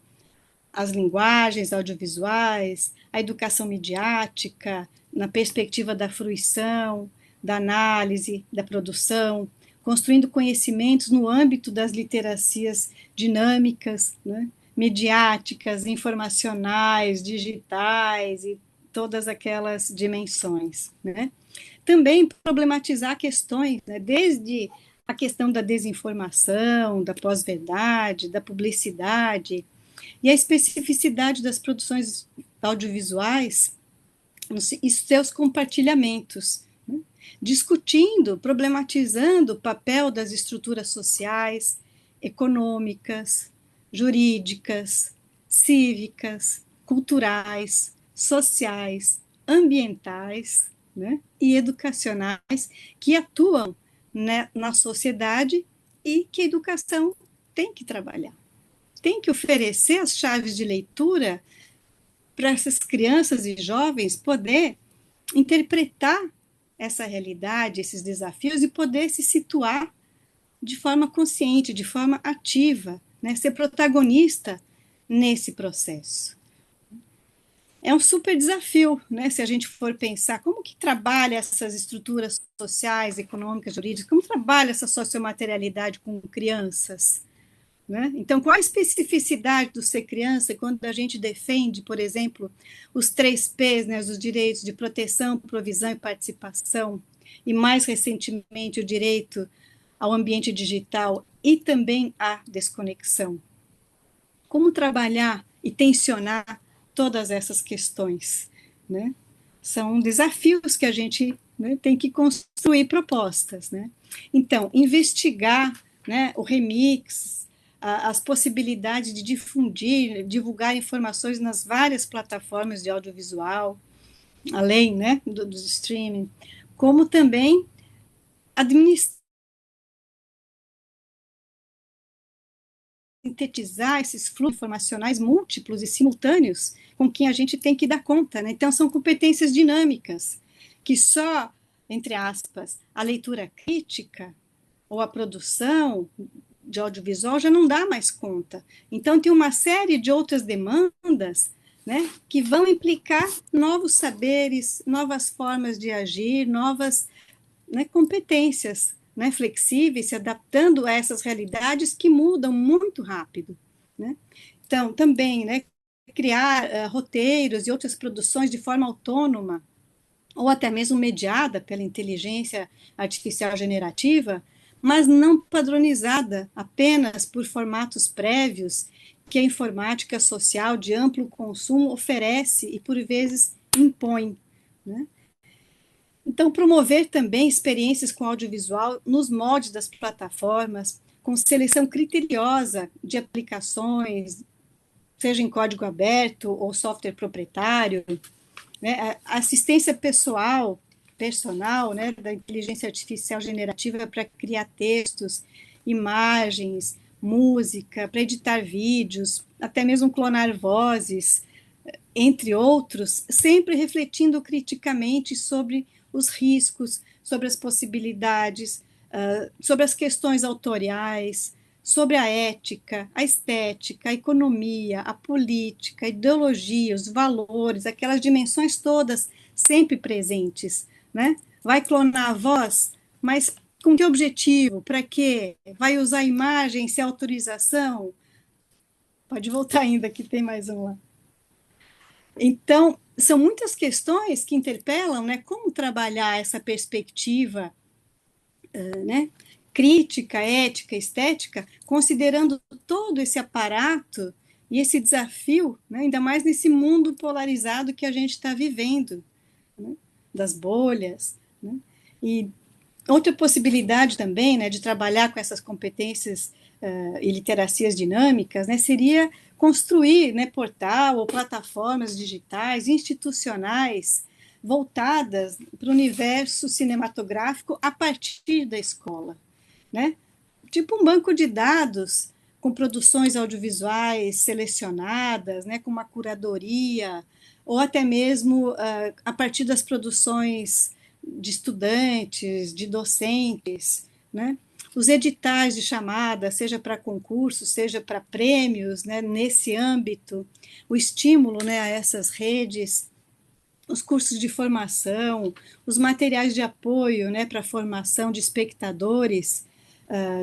[SPEAKER 3] as linguagens audiovisuais, a educação midiática, na perspectiva da fruição, da análise, da produção, construindo conhecimentos no âmbito das literacias dinâmicas, né, mediáticas, informacionais, digitais e todas aquelas dimensões, né? Também problematizar questões, né, desde a questão da desinformação, da pós-verdade, da publicidade e a especificidade das produções audiovisuais e seus compartilhamentos, né? Discutindo, problematizando o papel das estruturas sociais, econômicas, jurídicas, cívicas, culturais, sociais, ambientais, né, e educacionais que atuam, né, na sociedade e que a educação tem que trabalhar. Tem que oferecer as chaves de leitura para essas crianças e jovens poder interpretar essa realidade, esses desafios e poder se situar de forma consciente, de forma ativa, né, ser protagonista nesse processo. É um super desafio, né, se a gente for pensar como que trabalha essas estruturas sociais, econômicas, jurídicas, como trabalha essa sociomaterialidade com crianças, né? Então, qual a especificidade do ser criança quando a gente defende, por exemplo, os 3 Ps, né, os direitos de proteção, provisão e participação, e mais recentemente o direito ao ambiente digital e também à desconexão? Como trabalhar e tensionar todas essas questões, né? São desafios que a gente, né, tem que construir propostas, né? Então, investigar, né, o remix, as possibilidades de difundir, divulgar informações nas várias plataformas de audiovisual, além, né, dos streaming, como também administrar, sintetizar esses fluxos informacionais múltiplos e simultâneos com quem a gente tem que dar conta, né? Então, são competências dinâmicas, que só, entre aspas, a leitura crítica ou a produção de audiovisual já não dá mais conta. Então, tem uma série de outras demandas, né, que vão implicar novos saberes, novas formas de agir, novas, né, competências, né, flexíveis, se adaptando a essas realidades que mudam muito rápido, né? Então, também, né, criar roteiros e outras produções de forma autônoma, ou até mesmo mediada pela inteligência artificial generativa, mas não padronizada apenas por formatos prévios que a informática social de amplo consumo oferece e, por vezes, impõe, né? Então, promover também experiências com audiovisual nos moldes das plataformas, com seleção criteriosa de aplicações, seja em código aberto ou software proprietário, né? A assistência personal, né, da inteligência artificial generativa para criar textos, imagens, música, para editar vídeos, até mesmo clonar vozes, entre outros, sempre refletindo criticamente sobre os riscos, sobre as possibilidades, sobre as questões autoriais, sobre a ética, a estética, a economia, a política, a ideologia, os valores, aquelas dimensões todas sempre presentes, né? Vai clonar a voz, mas com que objetivo? Para quê? Vai usar imagem sem autorização? Pode voltar ainda, que tem mais um lá. Então, são muitas questões que interpelam, né, como trabalhar essa perspectiva, né, crítica, ética, estética, considerando todo esse aparato e esse desafio, né, ainda mais nesse mundo polarizado que a gente está vivendo, né, das bolhas, né, e outra possibilidade também, né, de trabalhar com essas competências e literacias dinâmicas, né, seria construir, né, portal ou plataformas digitais institucionais voltadas para o universo cinematográfico a partir da escola, né? Tipo um banco de dados com produções audiovisuais selecionadas, né, com uma curadoria, ou até mesmo a partir das produções de estudantes, de docentes, né? Os editais de chamada, seja para concursos, seja para prêmios, né, nesse âmbito, o estímulo, né, a essas redes, os cursos de formação, os materiais de apoio, né, para a formação de espectadores,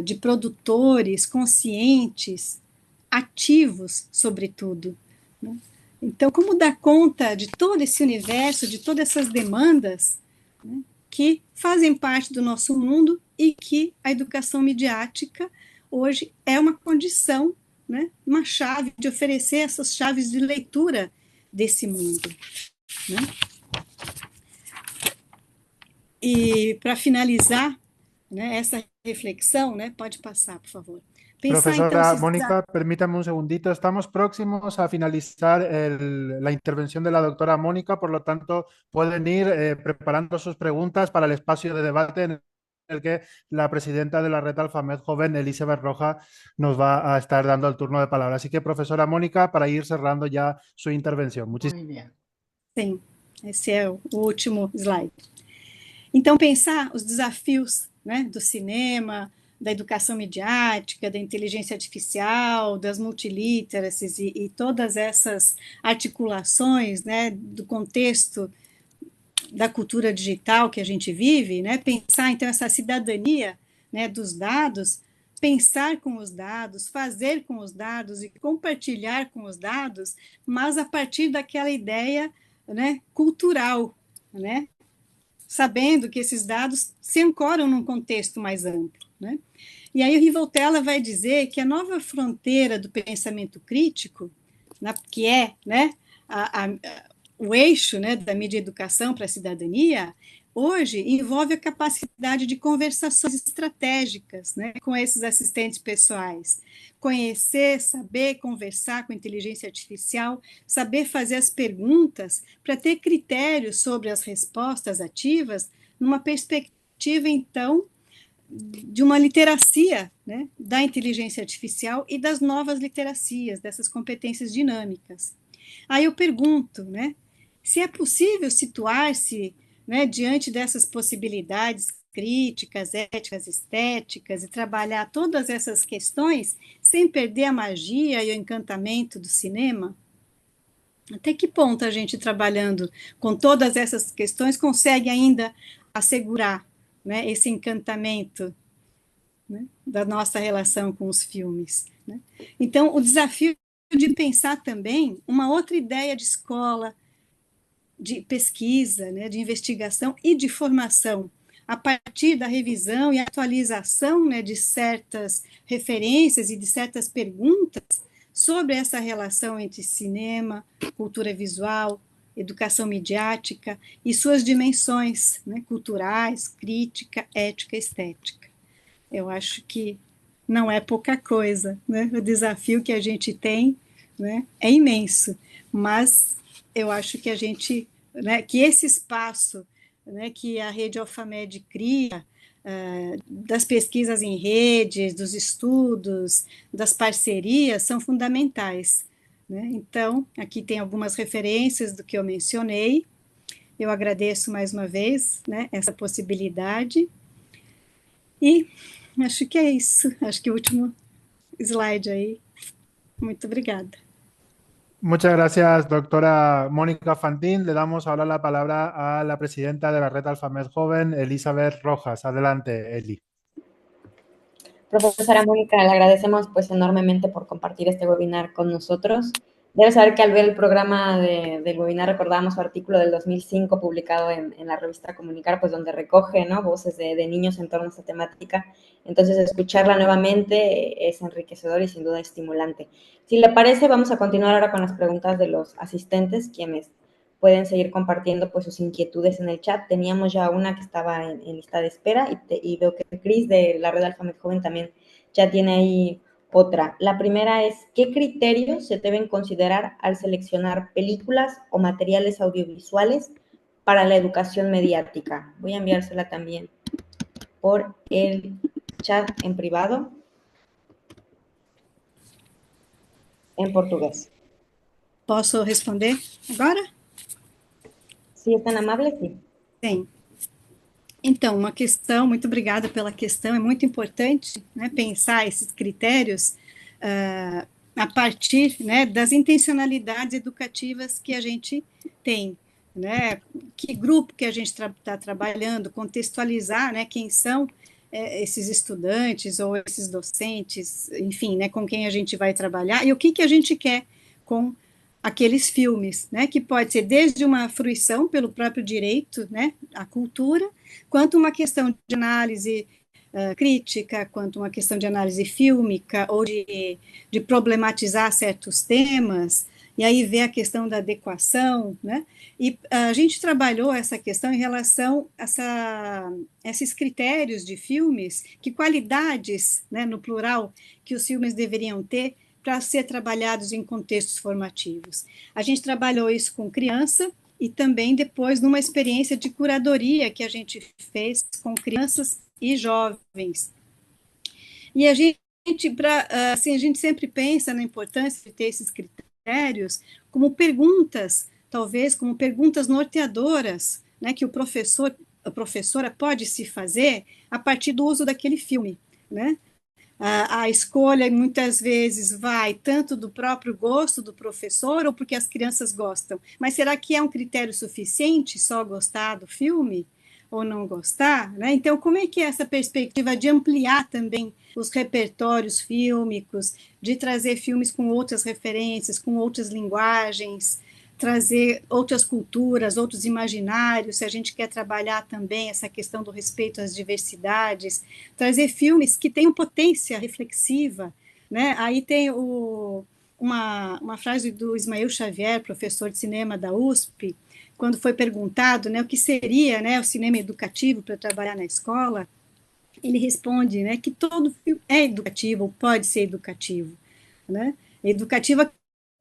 [SPEAKER 3] de produtores conscientes, ativos, sobretudo, né? Então, como dar conta de todo esse universo, de todas essas demandas, né, que fazem parte do nosso mundo e que a educação midiática hoje é uma condição, né, uma chave de oferecer essas chaves de leitura desse mundo, né? E para finalizar, né, essa reflexão, né, pode passar, por favor. Pensar então
[SPEAKER 2] Profesora
[SPEAKER 3] esses
[SPEAKER 2] Mónica, permítame un segundito. Estamos próximos a finalizar la intervención de la doctora Mónica, por lo tanto, pueden ir preparando sus preguntas para el espacio de debate en el que la presidenta de la Red Alfamed Joven, Elizabeth Roja, nos va a estar dando el turno de palabra. Así que, profesora Mónica, para ir cerrando ya su intervención. Muchísimas
[SPEAKER 1] Muy bien.
[SPEAKER 3] Sim, esse é o último slide. Então, pensar os desafios, né, do cinema, da educação midiática, da inteligência artificial, das multiliteracies e todas essas articulações, né, do contexto da cultura digital que a gente vive, né, pensar então essa cidadania, né, dos dados, pensar com os dados, fazer com os dados e compartilhar com os dados, mas a partir daquela ideia, né, cultural, né, sabendo que esses dados se ancoram num contexto mais amplo, né? E aí o Rivoltella vai dizer que a nova fronteira do pensamento crítico, que é, né, o eixo, né, da mídia educação para a cidadania, hoje envolve a capacidade de conversações estratégicas, né, com esses assistentes pessoais. Conhecer, saber conversar com a inteligência artificial, saber fazer as perguntas para ter critérios sobre as respostas ativas, numa perspectiva, então, de uma literacia, né, da inteligência artificial e das novas literacias, dessas competências dinâmicas. Aí eu pergunto, né, se é possível situar-se, né, diante dessas possibilidades críticas, éticas, estéticas, e trabalhar todas essas questões sem perder a magia e o encantamento do cinema? Até que ponto a gente, trabalhando com todas essas questões, consegue ainda assegurar, né, esse encantamento, né, da nossa relação com os filmes, né? Então, o desafio de pensar também uma outra ideia de escola, de pesquisa, né, de investigação e de formação, a partir da revisão e atualização, né, de certas referências e de certas perguntas sobre essa relação entre cinema, cultura visual, educação midiática e suas dimensões, né, culturais, crítica, ética, estética. Eu acho que não é pouca coisa, né? O desafio que a gente tem, né, é imenso, mas eu acho que a gente, né, que esse espaço, né, que a Rede Alfamed cria, das pesquisas em redes, dos estudos, das parcerias, são fundamentais, né? Então, aqui tem algumas referências do que eu mencionei. Eu agradeço mais uma vez, né, essa possibilidade. E acho que é isso. Acho que o último slide aí. Muito obrigada.
[SPEAKER 2] Muchas gracias, doctora Mónica Fantín. Le damos ahora la palabra a la presidenta de la Red Alfamed Joven, Elizabeth Rojas. Adelante, Eli.
[SPEAKER 1] Profesora Mónica, le agradecemos pues enormemente por compartir este webinar con nosotros. Debe saber que al ver el programa del webinar recordábamos su artículo del 2005 publicado en la revista Comunicar, pues donde recoge, ¿no?, voces de niños en torno a esta temática. Entonces, escucharla nuevamente es enriquecedor y sin duda estimulante. Si le parece, vamos a continuar ahora con las preguntas de los asistentes, quienes pueden seguir compartiendo pues sus inquietudes en el chat. Teníamos ya una que estaba en lista de espera y veo que Cris de la Red Alfamed Joven también ya tiene ahí otra. La primera es, ¿qué criterios se deben considerar al seleccionar películas o materiales audiovisuales para la educación mediática? Voy a enviársela también por el chat en privado, em português.
[SPEAKER 3] Posso responder agora?
[SPEAKER 1] Se é tão amável, sim.
[SPEAKER 3] Sim. Então, uma questão, muito obrigada pela questão, é muito importante, né, pensar esses critérios a partir, né, das intencionalidades educativas que a gente tem, né? Que grupo que a gente está trabalhando, contextualizar, né? Quem são esses estudantes ou esses docentes, enfim, né? Com quem a gente vai trabalhar e o que a gente quer com aqueles filmes, né? Que pode ser desde uma fruição pelo próprio direito, né? A cultura, quanto uma questão de análise crítica, quanto uma questão de análise fílmica ou de problematizar certos temas, e aí ver a questão da adequação, né? E a gente trabalhou essa questão em relação a esses critérios de filmes, que qualidades, né, no plural, que os filmes deveriam ter para ser trabalhados em contextos formativos. A gente trabalhou isso com criança e também depois numa experiência de curadoria que a gente fez com crianças e jovens. E a gente, assim, a gente sempre pensa na importância de ter esses critérios como perguntas, talvez como perguntas norteadoras, né, que a professora pode se fazer a partir do uso daquele filme, né? A escolha muitas vezes vai tanto do próprio gosto do professor ou porque as crianças gostam. Mas será que é um critério suficiente só gostar do filme ou não gostar? Né? Então, como é que é essa perspectiva de ampliar também os repertórios fílmicos, de trazer filmes com outras referências, com outras linguagens, trazer outras culturas, outros imaginários, se a gente quer trabalhar também essa questão do respeito às diversidades, trazer filmes que tenham potência reflexiva, né? Aí tem uma frase do Ismael Xavier, professor de cinema da USP, quando foi perguntado, né, o que seria, né, o cinema educativo para trabalhar na escola, ele responde, né, que todo filme é educativo, ou pode ser educativo, né? Educativo é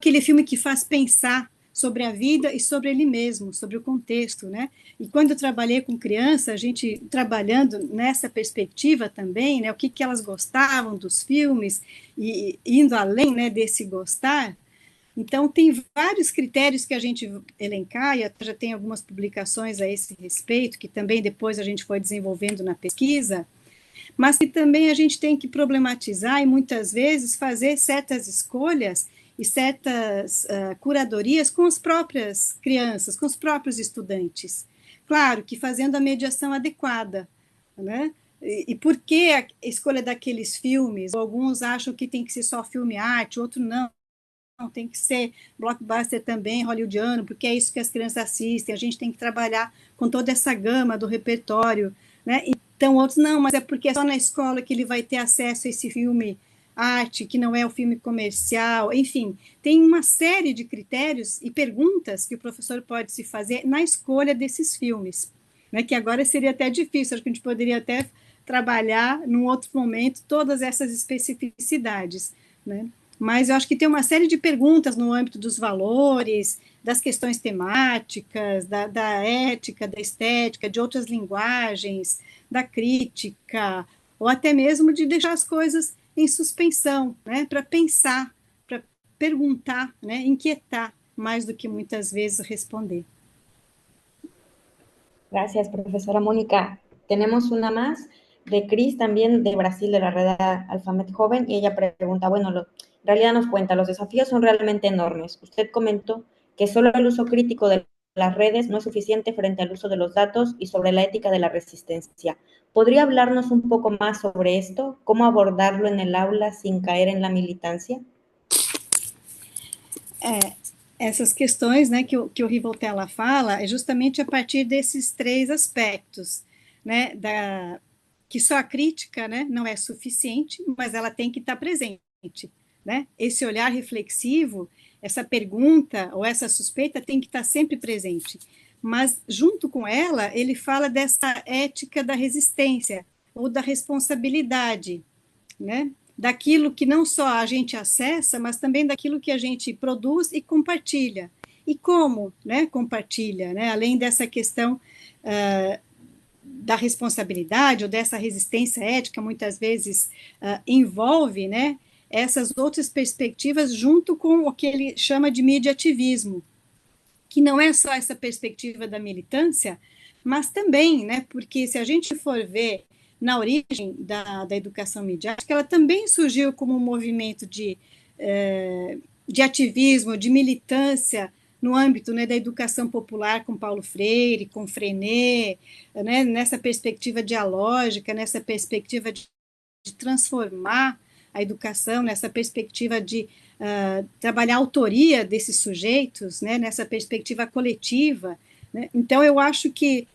[SPEAKER 3] aquele filme que faz pensar sobre a vida e sobre ele mesmo, sobre o contexto, né? E quando eu trabalhei com criança, a gente trabalhando nessa perspectiva também, né? O que elas gostavam dos filmes e indo além, né, desse gostar. Então, tem vários critérios que a gente elencar, e até já tem algumas publicações a esse respeito, que também depois a gente foi desenvolvendo na pesquisa, mas que também a gente tem que problematizar e muitas vezes fazer certas escolhas e certas curadorias com as próprias crianças, com os próprios estudantes. Claro que fazendo a mediação adequada, né? E por que a escolha daqueles filmes? Alguns acham que tem que ser só filme arte, outros não. Tem que ser blockbuster também, hollywoodiano, porque é isso que as crianças assistem. A gente tem que trabalhar com toda essa gama do repertório, né? Então, outros, não, mas é porque é só na escola que ele vai ter acesso a esse filme arte, que não é o filme comercial, enfim, tem uma série de critérios e perguntas que o professor pode se fazer na escolha desses filmes, né? Que agora seria até difícil, acho que a gente poderia até trabalhar num outro momento todas essas especificidades, né? Mas eu acho que tem uma série de perguntas no âmbito dos valores, das questões temáticas, da ética, da estética, de outras linguagens, da crítica, ou até mesmo de deixar as coisas em suspensão, né, para pensar, para perguntar, né, inquietar, mais do que muitas vezes responder.
[SPEAKER 1] Gracias, profesora Mónica. Tenemos una más de Cris, también de Brasil, de la red Alfamet Joven, y ella pregunta, bueno, en realidad nos cuenta, los desafíos son realmente enormes. Usted comentó que solo el uso crítico de las redes no es suficiente frente al uso de los datos y sobre la ética de la resistencia. ¿Podría hablarnos un poco más sobre esto? ¿Cómo abordarlo en el aula sin caer en la militancia?
[SPEAKER 3] Essas questões, né, que o Rivoltella fala é justamente a partir desses três aspectos, né, que só a crítica, né, não é suficiente, mas ela tem que estar presente, né? Esse olhar reflexivo, essa pergunta ou essa suspeita tem que estar sempre presente. Mas junto com ela, ele fala dessa ética da resistência ou da responsabilidade, né? Daquilo que não só a gente acessa, mas também daquilo que a gente produz e compartilha. E como, né, compartilha, né? Além dessa questão da responsabilidade ou dessa resistência ética, muitas vezes envolve, né, essas outras perspectivas junto com o que ele chama de mediativismo, que não é só essa perspectiva da militância, mas também, né, porque se a gente for ver na origem da educação midiática, ela também surgiu como um movimento de ativismo, de militância no âmbito, né, da educação popular com Paulo Freire, com Freinet, né, nessa perspectiva dialógica, nessa perspectiva de transformar a educação, nessa perspectiva de trabalhar a autoria desses sujeitos, né, nessa perspectiva coletiva, né? Então, eu acho que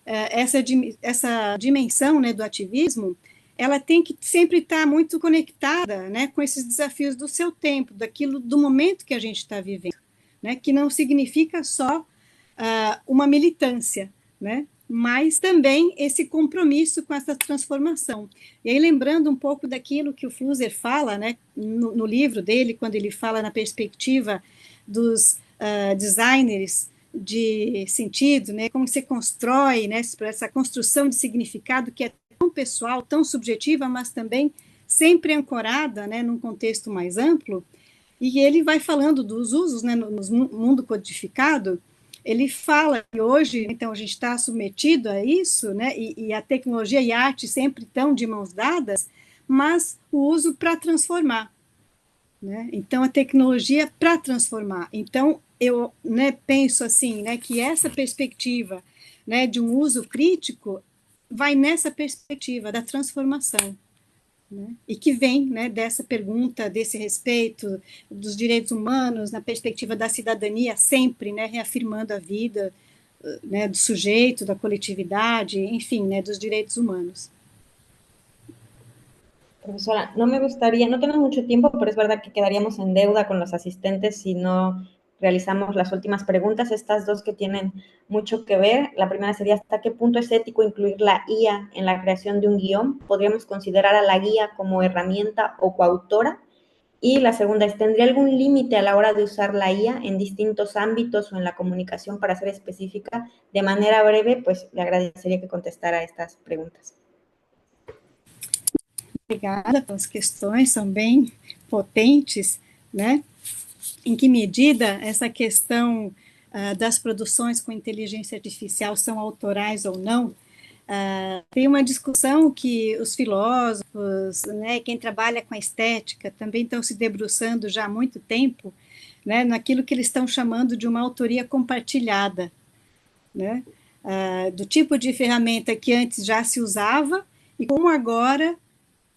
[SPEAKER 3] essa dimensão, né, do ativismo, ela tem que sempre estar muito conectada, né, com esses desafios do seu tempo, do momento que a gente está vivendo, né, que não significa só uma militância, né, mas também esse compromisso com essa transformação. E aí, lembrando um pouco daquilo que o Flusser fala, né, no livro dele, quando ele fala na perspectiva dos designers de sentido, né, como você constrói, né, essa construção de significado que é tão pessoal, tão subjetiva, mas também sempre ancorada, né, num contexto mais amplo, e ele vai falando dos usos, né, no mundo codificado. Ele fala que hoje, então, a gente está submetido a isso, né, e a tecnologia e a arte sempre estão de mãos dadas, mas o uso para transformar, né? Então, a tecnologia para transformar. Então, eu, né, penso assim, né, que essa perspectiva, né, de um uso crítico vai nessa perspectiva da transformação, né, e que vem, né, dessa pergunta, desse respeito dos direitos humanos, na perspectiva da cidadania, sempre, né, reafirmando a vida, né, do sujeito, da coletividade, enfim, né, dos direitos humanos.
[SPEAKER 1] Profesora, no me gustaría, no tenemos mucho tiempo, pero es verdad que quedaríamos en deuda con los asistentes si no realizamos las últimas preguntas, estas dos que tienen mucho que ver. La primera sería, ¿hasta qué punto es ético incluir la IA en la creación de un guión? ¿Podríamos considerar a la guía como herramienta o coautora? Y la segunda es, ¿tendría algún límite a la hora de usar la IA en distintos ámbitos o en la comunicación para ser específica? De manera breve, pues le agradecería que contestara estas preguntas.
[SPEAKER 3] Obrigada, as questões são bem potentes, né? Em que medida essa questão das produções com inteligência artificial são autorais ou não? Tem uma discussão que os filósofos, né, quem trabalha com a estética, também estão se debruçando já há muito tempo, né, naquilo que eles estão chamando de uma autoria compartilhada, né, do tipo de ferramenta que antes já se usava e como agora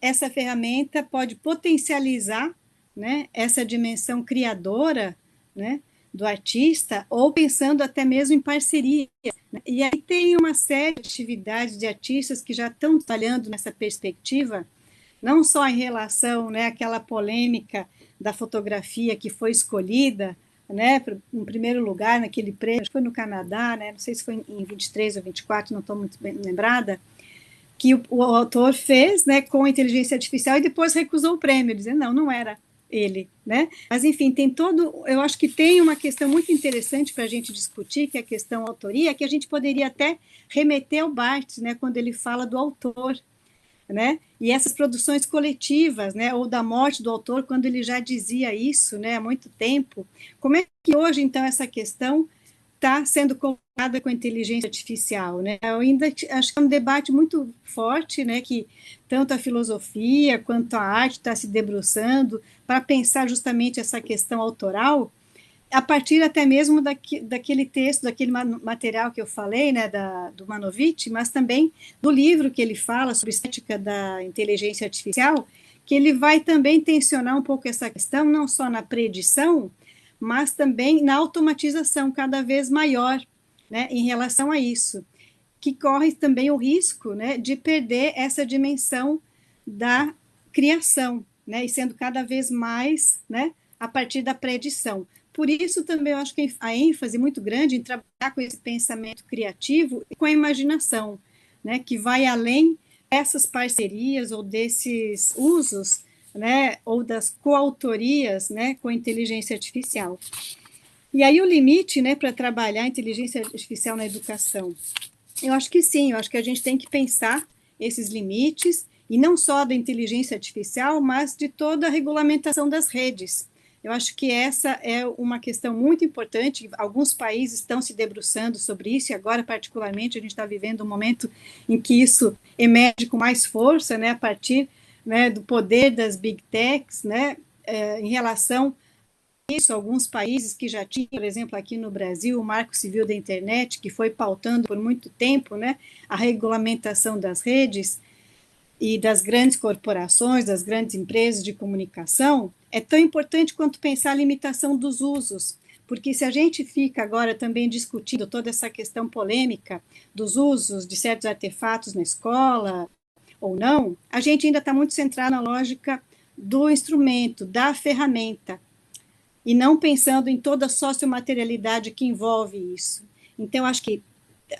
[SPEAKER 3] essa ferramenta pode potencializar, né, essa dimensão criadora, né, do artista, ou pensando até mesmo em parceria. E aí tem uma série de atividades de artistas que já estão trabalhando nessa perspectiva, não só em relação, né, àquela polêmica da fotografia que foi escolhida, né, em primeiro lugar naquele prêmio, acho que foi no Canadá, né, não sei se foi em 23 ou 24, não estou muito bem lembrada, que o autor fez, né, com inteligência artificial e depois recusou o prêmio, dizendo, não era ele, né? Mas, enfim, tem eu acho que tem uma questão muito interessante para a gente discutir, que é a questão autoria, que a gente poderia até remeter ao Barthes, né, quando ele fala do autor, né? E essas produções coletivas, né, ou da morte do autor, quando ele já dizia isso, né, há muito tempo. Como é que hoje, então, essa questão está sendo colocada com a inteligência artificial, né? Eu ainda acho que é um debate muito forte, né, que tanto a filosofia quanto a arte está se debruçando para pensar justamente essa questão autoral, a partir até mesmo daquele texto, daquele material que eu falei, né, do Manovich, mas também do livro que ele fala sobre estética da inteligência artificial, que ele vai também tensionar um pouco essa questão, não só na predição, mas também na automatização cada vez maior, né, em relação a isso, que corre também o risco, né, de perder essa dimensão da criação, né, e sendo cada vez mais, né, a partir da predição. Por isso também eu acho que a ênfase muito grande em trabalhar com esse pensamento criativo e com a imaginação, né, que vai além dessas parcerias ou desses usos, né, ou das coautorias, né, com a inteligência artificial. E aí o limite, né, para trabalhar a inteligência artificial na educação? Eu acho que sim, eu acho que a gente tem que pensar esses limites, e não só da inteligência artificial, mas de toda a regulamentação das redes. Eu acho que essa é uma questão muito importante, alguns países estão se debruçando sobre isso, e agora, particularmente, a gente está vivendo um momento em que isso emerge com mais força, né, a partir, né, do poder das big techs, né, em relação isso, alguns países que já tinham, por exemplo, aqui no Brasil, o Marco Civil da Internet, que foi pautando por muito tempo, né, a regulamentação das redes e das grandes corporações, das grandes empresas de comunicação, é tão importante quanto pensar a limitação dos usos. Porque se a gente fica agora também discutindo toda essa questão polêmica dos usos de certos artefatos na escola ou não, a gente ainda está muito centrado na lógica do instrumento, da ferramenta, e não pensando em toda a sociomaterialidade que envolve isso. Então, acho que,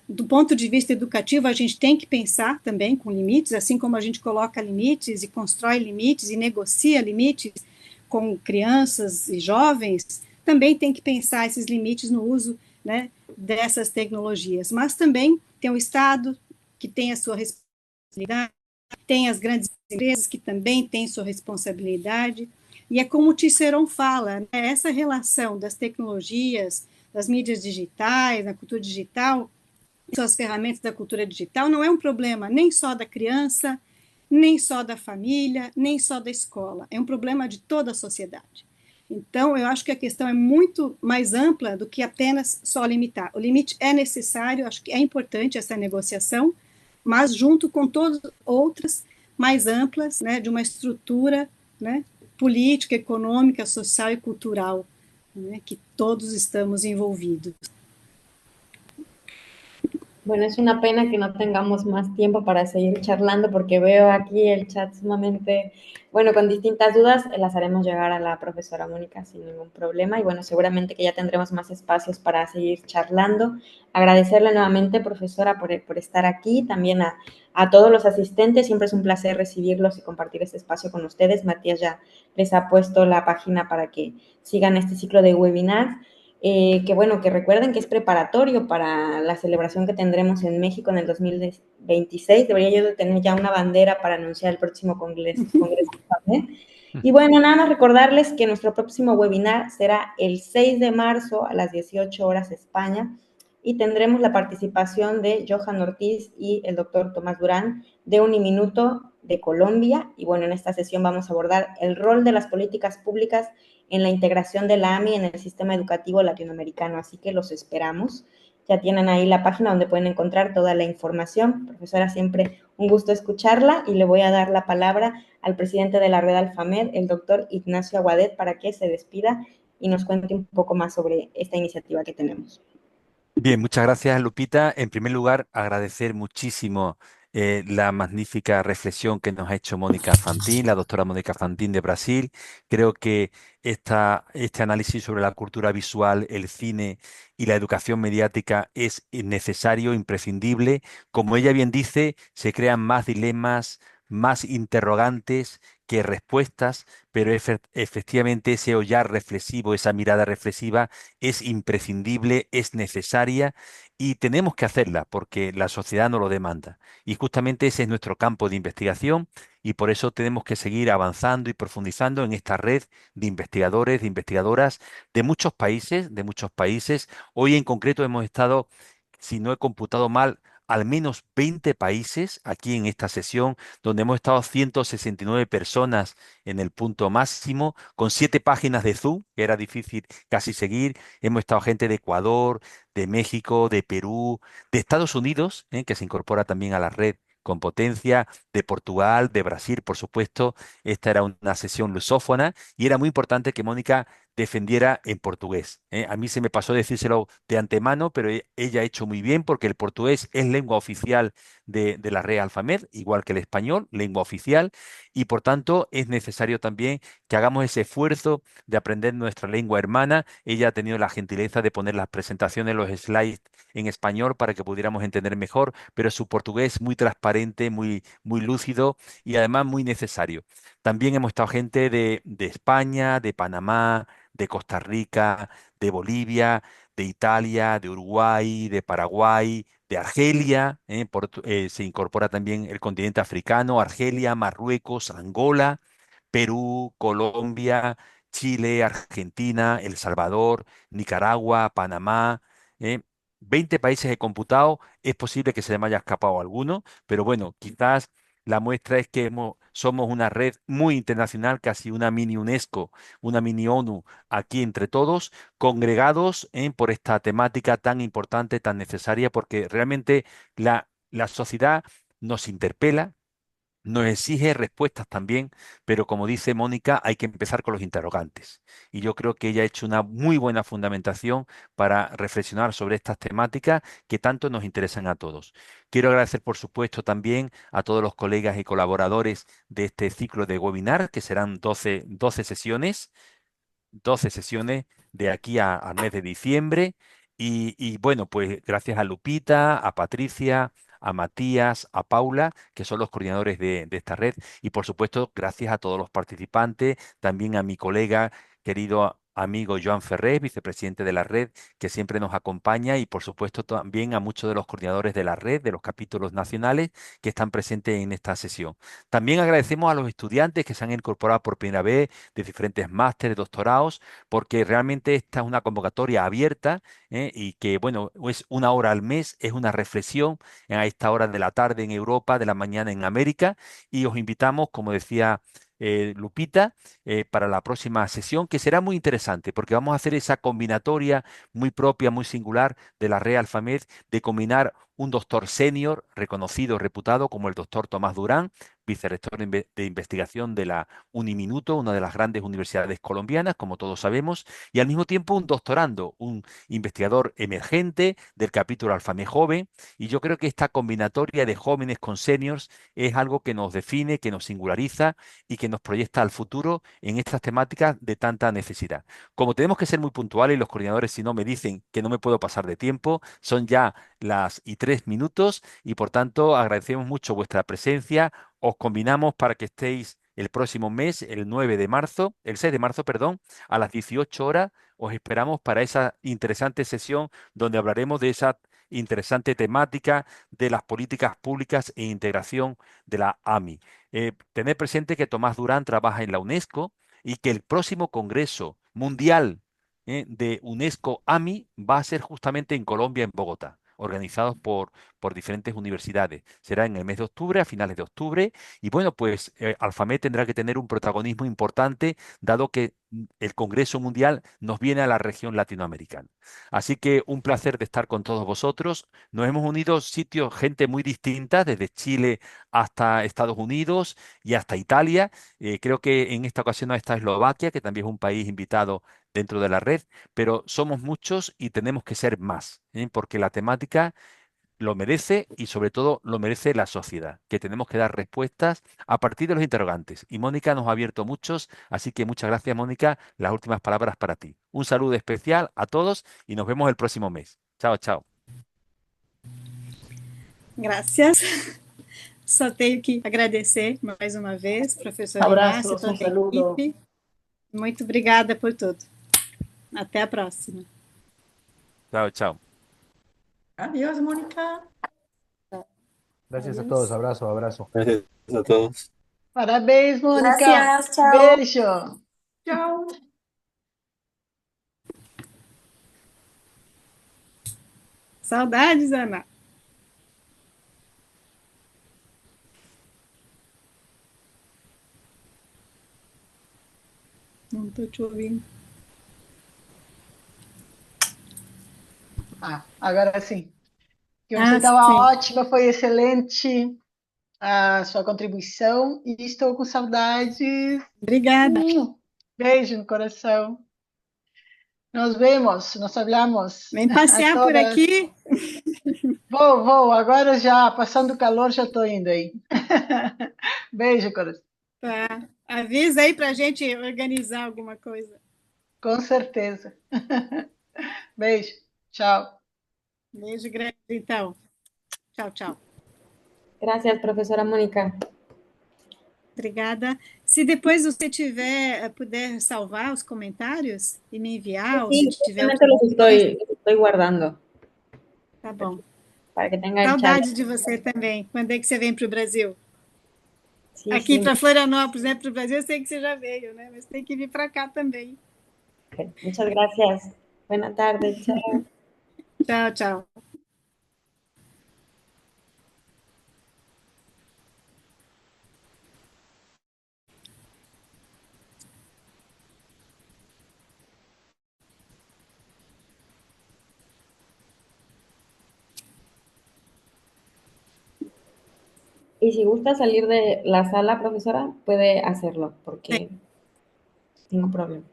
[SPEAKER 3] do ponto de vista educativo, a gente tem que pensar também com limites, assim como a gente coloca limites e constrói limites e negocia limites com crianças e jovens, também tem que pensar esses limites no uso, né, dessas tecnologias. Mas também tem o Estado, que tem a sua responsabilidade, tem as grandes empresas, que também têm sua responsabilidade, e é como o Cicerón fala, né, essa relação das tecnologias, das mídias digitais, da cultura digital, suas ferramentas da cultura digital, não é um problema nem só da criança, nem só da família, nem só da escola, é um problema de toda a sociedade. Então, eu acho que a questão é muito mais ampla do que apenas só limitar. O limite é necessário, acho que é importante essa negociação, mas junto com todas outras mais amplas, né, de uma estrutura, né, política, econômica, social e cultural, né, que todos estamos envolvidos.
[SPEAKER 1] Bueno, es una pena que no tengamos más tiempo para seguir charlando porque veo aquí el chat sumamente, bueno, con distintas dudas, las haremos llegar a la profesora Mónica sin ningún problema y bueno, seguramente que ya tendremos más espacios para seguir charlando. Agradecerle nuevamente, profesora, por estar aquí, también a todos los asistentes, siempre es un placer recibirlos y compartir este espacio con ustedes. Matías ya les ha puesto la página para que sigan este ciclo de webinars. Que bueno, que recuerden que es preparatorio para la celebración que tendremos en México en el 2026. Debería yo de tener ya una bandera para anunciar el próximo congreso también. Y bueno, nada más recordarles que nuestro próximo webinar será el 6 de marzo a las 18 horas España y tendremos la participación de Johan Ortiz y el doctor Tomás Durán de Uniminuto de Colombia. Y bueno, en esta sesión vamos a abordar el rol de las políticas públicas en la integración de la AMI en el sistema educativo latinoamericano, así que los esperamos. Ya tienen ahí la página donde pueden encontrar toda la información. Profesora, siempre un gusto escucharla y le voy a dar la palabra al presidente de la red Alfamed, el doctor Ignacio Aguadet, para que se despida y nos cuente un poco más sobre esta iniciativa que tenemos.
[SPEAKER 4] Bien, muchas gracias, Lupita. En primer lugar, agradecer muchísimo la magnífica reflexión que nos ha hecho Mónica Fantín, la doctora Mónica Fantín de Brasil. Creo que este análisis sobre la cultura visual, el cine y la educación mediática es necesario, imprescindible. Como ella bien dice, se crean más dilemas, más interrogantes que respuestas, pero efectivamente ese ollar reflexivo, esa mirada reflexiva es imprescindible, es necesaria y tenemos que hacerla porque la sociedad nos lo demanda. Y justamente ese es nuestro campo de investigación y por eso tenemos que seguir avanzando y profundizando en esta red de investigadores, de investigadoras de muchos países, de muchos países. Hoy en concreto hemos estado, si no he computado mal, al menos 20 países aquí en esta sesión, donde hemos estado 169 personas en el punto máximo, con 7 páginas de Zoom, que era difícil casi seguir. Hemos estado gente de Ecuador, de México, de Perú, de Estados Unidos, que se incorpora también a la red con potencia, de Portugal, de Brasil, por supuesto. Esta era una sesión lusófona y era muy importante que Mónica defendiera en portugués. A mí se me pasó decírselo de antemano, pero ella ha hecho muy bien porque el portugués es lengua oficial de la Red Alfamed, igual que el español, lengua oficial, y por tanto es necesario también que hagamos ese esfuerzo de aprender nuestra lengua hermana. Ella ha tenido la gentileza de poner las presentaciones, los slides en español para que pudiéramos entender mejor, pero su portugués muy transparente, muy lúcido y además muy necesario. También hemos estado gente de España, de Panamá, de Costa Rica, de Bolivia, de Italia, de Uruguay, de Paraguay, de Argelia, se incorpora también el continente africano, Argelia, Marruecos, Angola, Perú, Colombia, Chile, Argentina, El Salvador, Nicaragua, Panamá. ¿eh? 20 países he computado, es posible que se me haya escapado alguno, pero bueno, quizás La muestra es que somos una red muy internacional, casi una mini UNESCO, una mini ONU, aquí entre todos, congregados por esta temática tan importante, tan necesaria, porque realmente la sociedad nos interpela, nos exige respuestas también, pero como dice Mónica, hay que empezar con los interrogantes. Y yo creo que ella ha hecho una muy buena fundamentación para reflexionar sobre estas temáticas que tanto nos interesan a todos. Quiero agradecer, por supuesto, también a todos los colegas y colaboradores de este ciclo de webinar, que serán 12 sesiones. 12 sesiones de aquí al mes de diciembre. Y bueno, pues gracias a Lupita, a Patricia, a Matías, a Paula, que son los coordinadores de esta red. Y por supuesto, gracias a todos los participantes, también a mi colega, querido amigo Joan Ferrer, vicepresidente de la red, que siempre nos acompaña, y por supuesto también a muchos de los coordinadores de la red, de los capítulos nacionales, que están presentes en esta sesión. También agradecemos a los estudiantes que se han incorporado por primera vez de diferentes másteres, doctorados, porque realmente esta es una convocatoria abierta, y que, bueno, es una hora al mes, es una reflexión a esta hora de la tarde en Europa, de la mañana en América, y os invitamos, como decía Lupita, para la próxima sesión, que será muy interesante, porque vamos a hacer esa combinatoria muy propia, muy singular de la Real FAMED, de combinar un doctor senior, reconocido, reputado, como el doctor Tomás Durán, vicerrector de investigación de la Uniminuto, una de las grandes universidades colombianas, como todos sabemos, y al mismo tiempo un doctorando, un investigador emergente del capítulo Alfamé Joven, y yo creo que esta combinatoria de jóvenes con seniors es algo que nos define, que nos singulariza y que nos proyecta al futuro en estas temáticas de tanta necesidad. Como tenemos que ser muy puntuales, y los coordinadores, si no, me dicen que no me puedo pasar de tiempo, son ya las y 3 minutos, y por tanto agradecemos mucho vuestra presencia. Os combinamos para que estéis el próximo mes, el 9 de marzo, el 6 de marzo, perdón, a las 18 horas. Os esperamos para esa interesante sesión donde hablaremos de esa interesante temática de las políticas públicas e integración de la AMI. Tened presente que Tomás Durán trabaja en la UNESCO y que el próximo Congreso Mundial de UNESCO AMI va a ser justamente en Colombia, en Bogotá, organizados por diferentes universidades. Será en el mes de octubre, a finales de octubre, y bueno, pues Alfamed tendrá que tener un protagonismo importante, dado que el Congreso Mundial nos viene a la región latinoamericana. Así que un placer de estar con todos vosotros. Nos hemos unido sitios, gente muy distinta, desde Chile hasta Estados Unidos y hasta Italia. Creo que en esta ocasión está Eslovaquia, que también es un país invitado dentro de la red, pero somos muchos y tenemos que ser más, porque la temática lo merece, y sobre todo lo merece la sociedad, que tenemos que dar respuestas a partir de los interrogantes. Y Mónica nos ha abierto muchos, así que muchas gracias, Mónica. Las últimas palabras para ti. Un saludo especial a todos y nos vemos el próximo mes. Chao, chao.
[SPEAKER 3] Graças. Só tenho que agradecer mais uma vez, professor Inácio,
[SPEAKER 5] Abrazos,
[SPEAKER 3] toda
[SPEAKER 5] un
[SPEAKER 3] a
[SPEAKER 5] saludo.
[SPEAKER 3] equipe. Muito obrigada por tudo. Até a próxima.
[SPEAKER 4] Chao, chao.
[SPEAKER 5] Adiós, Mónica.
[SPEAKER 2] Gracias a todos. Abrazo, abrazo.
[SPEAKER 6] Gracias a todos.
[SPEAKER 5] Parabéns, Mônica.
[SPEAKER 1] Gracias, chao.
[SPEAKER 5] Beijo. Tchau.
[SPEAKER 3] Saudades, Ana. Não estou te ouvindo.
[SPEAKER 5] Agora sim. Que você estava
[SPEAKER 3] sim.
[SPEAKER 5] ótima, foi excelente a sua contribuição e estou com saudades.
[SPEAKER 3] Obrigada.
[SPEAKER 5] Beijo no coração. Nos vemos, nos hablamos.
[SPEAKER 3] Vem passear por aqui.
[SPEAKER 5] Vou. Agora já, passando o calor, já estou indo aí. Beijo, coração.
[SPEAKER 3] Tá. Avisa aí para a gente organizar alguma coisa.
[SPEAKER 5] Com certeza. Beijo. Tchau.
[SPEAKER 3] Beijo grande, então. Tchau, tchau.
[SPEAKER 1] Gracias, profesora Mónica.
[SPEAKER 3] Obrigada. Se depois você puder salvar os comentários e me enviar, ou
[SPEAKER 1] Sí,
[SPEAKER 3] se tiver
[SPEAKER 1] justamente los estoy guardando.
[SPEAKER 3] Tá bom.
[SPEAKER 1] Para que tengan
[SPEAKER 3] Saudade de você também. Quando é que você vem para o Brasil?
[SPEAKER 1] Sí,
[SPEAKER 3] Aqui
[SPEAKER 1] sí.
[SPEAKER 3] para Florianópolis, né? Para o Brasil, eu sei que você já veio, né? Mas tem que vir para cá também.
[SPEAKER 1] Okay. Muchas gracias. Buenas tardes. Chao.
[SPEAKER 3] Tchau, tchau.
[SPEAKER 1] Y si gusta salir de la sala, profesora, puede hacerlo, porque ningún problema.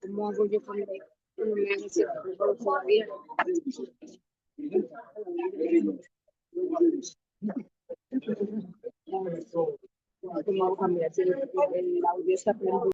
[SPEAKER 6] ¿Cómo hago yo cuando me hace cierto todavía? ¿Cómo hago cambiar si el audio está prendido?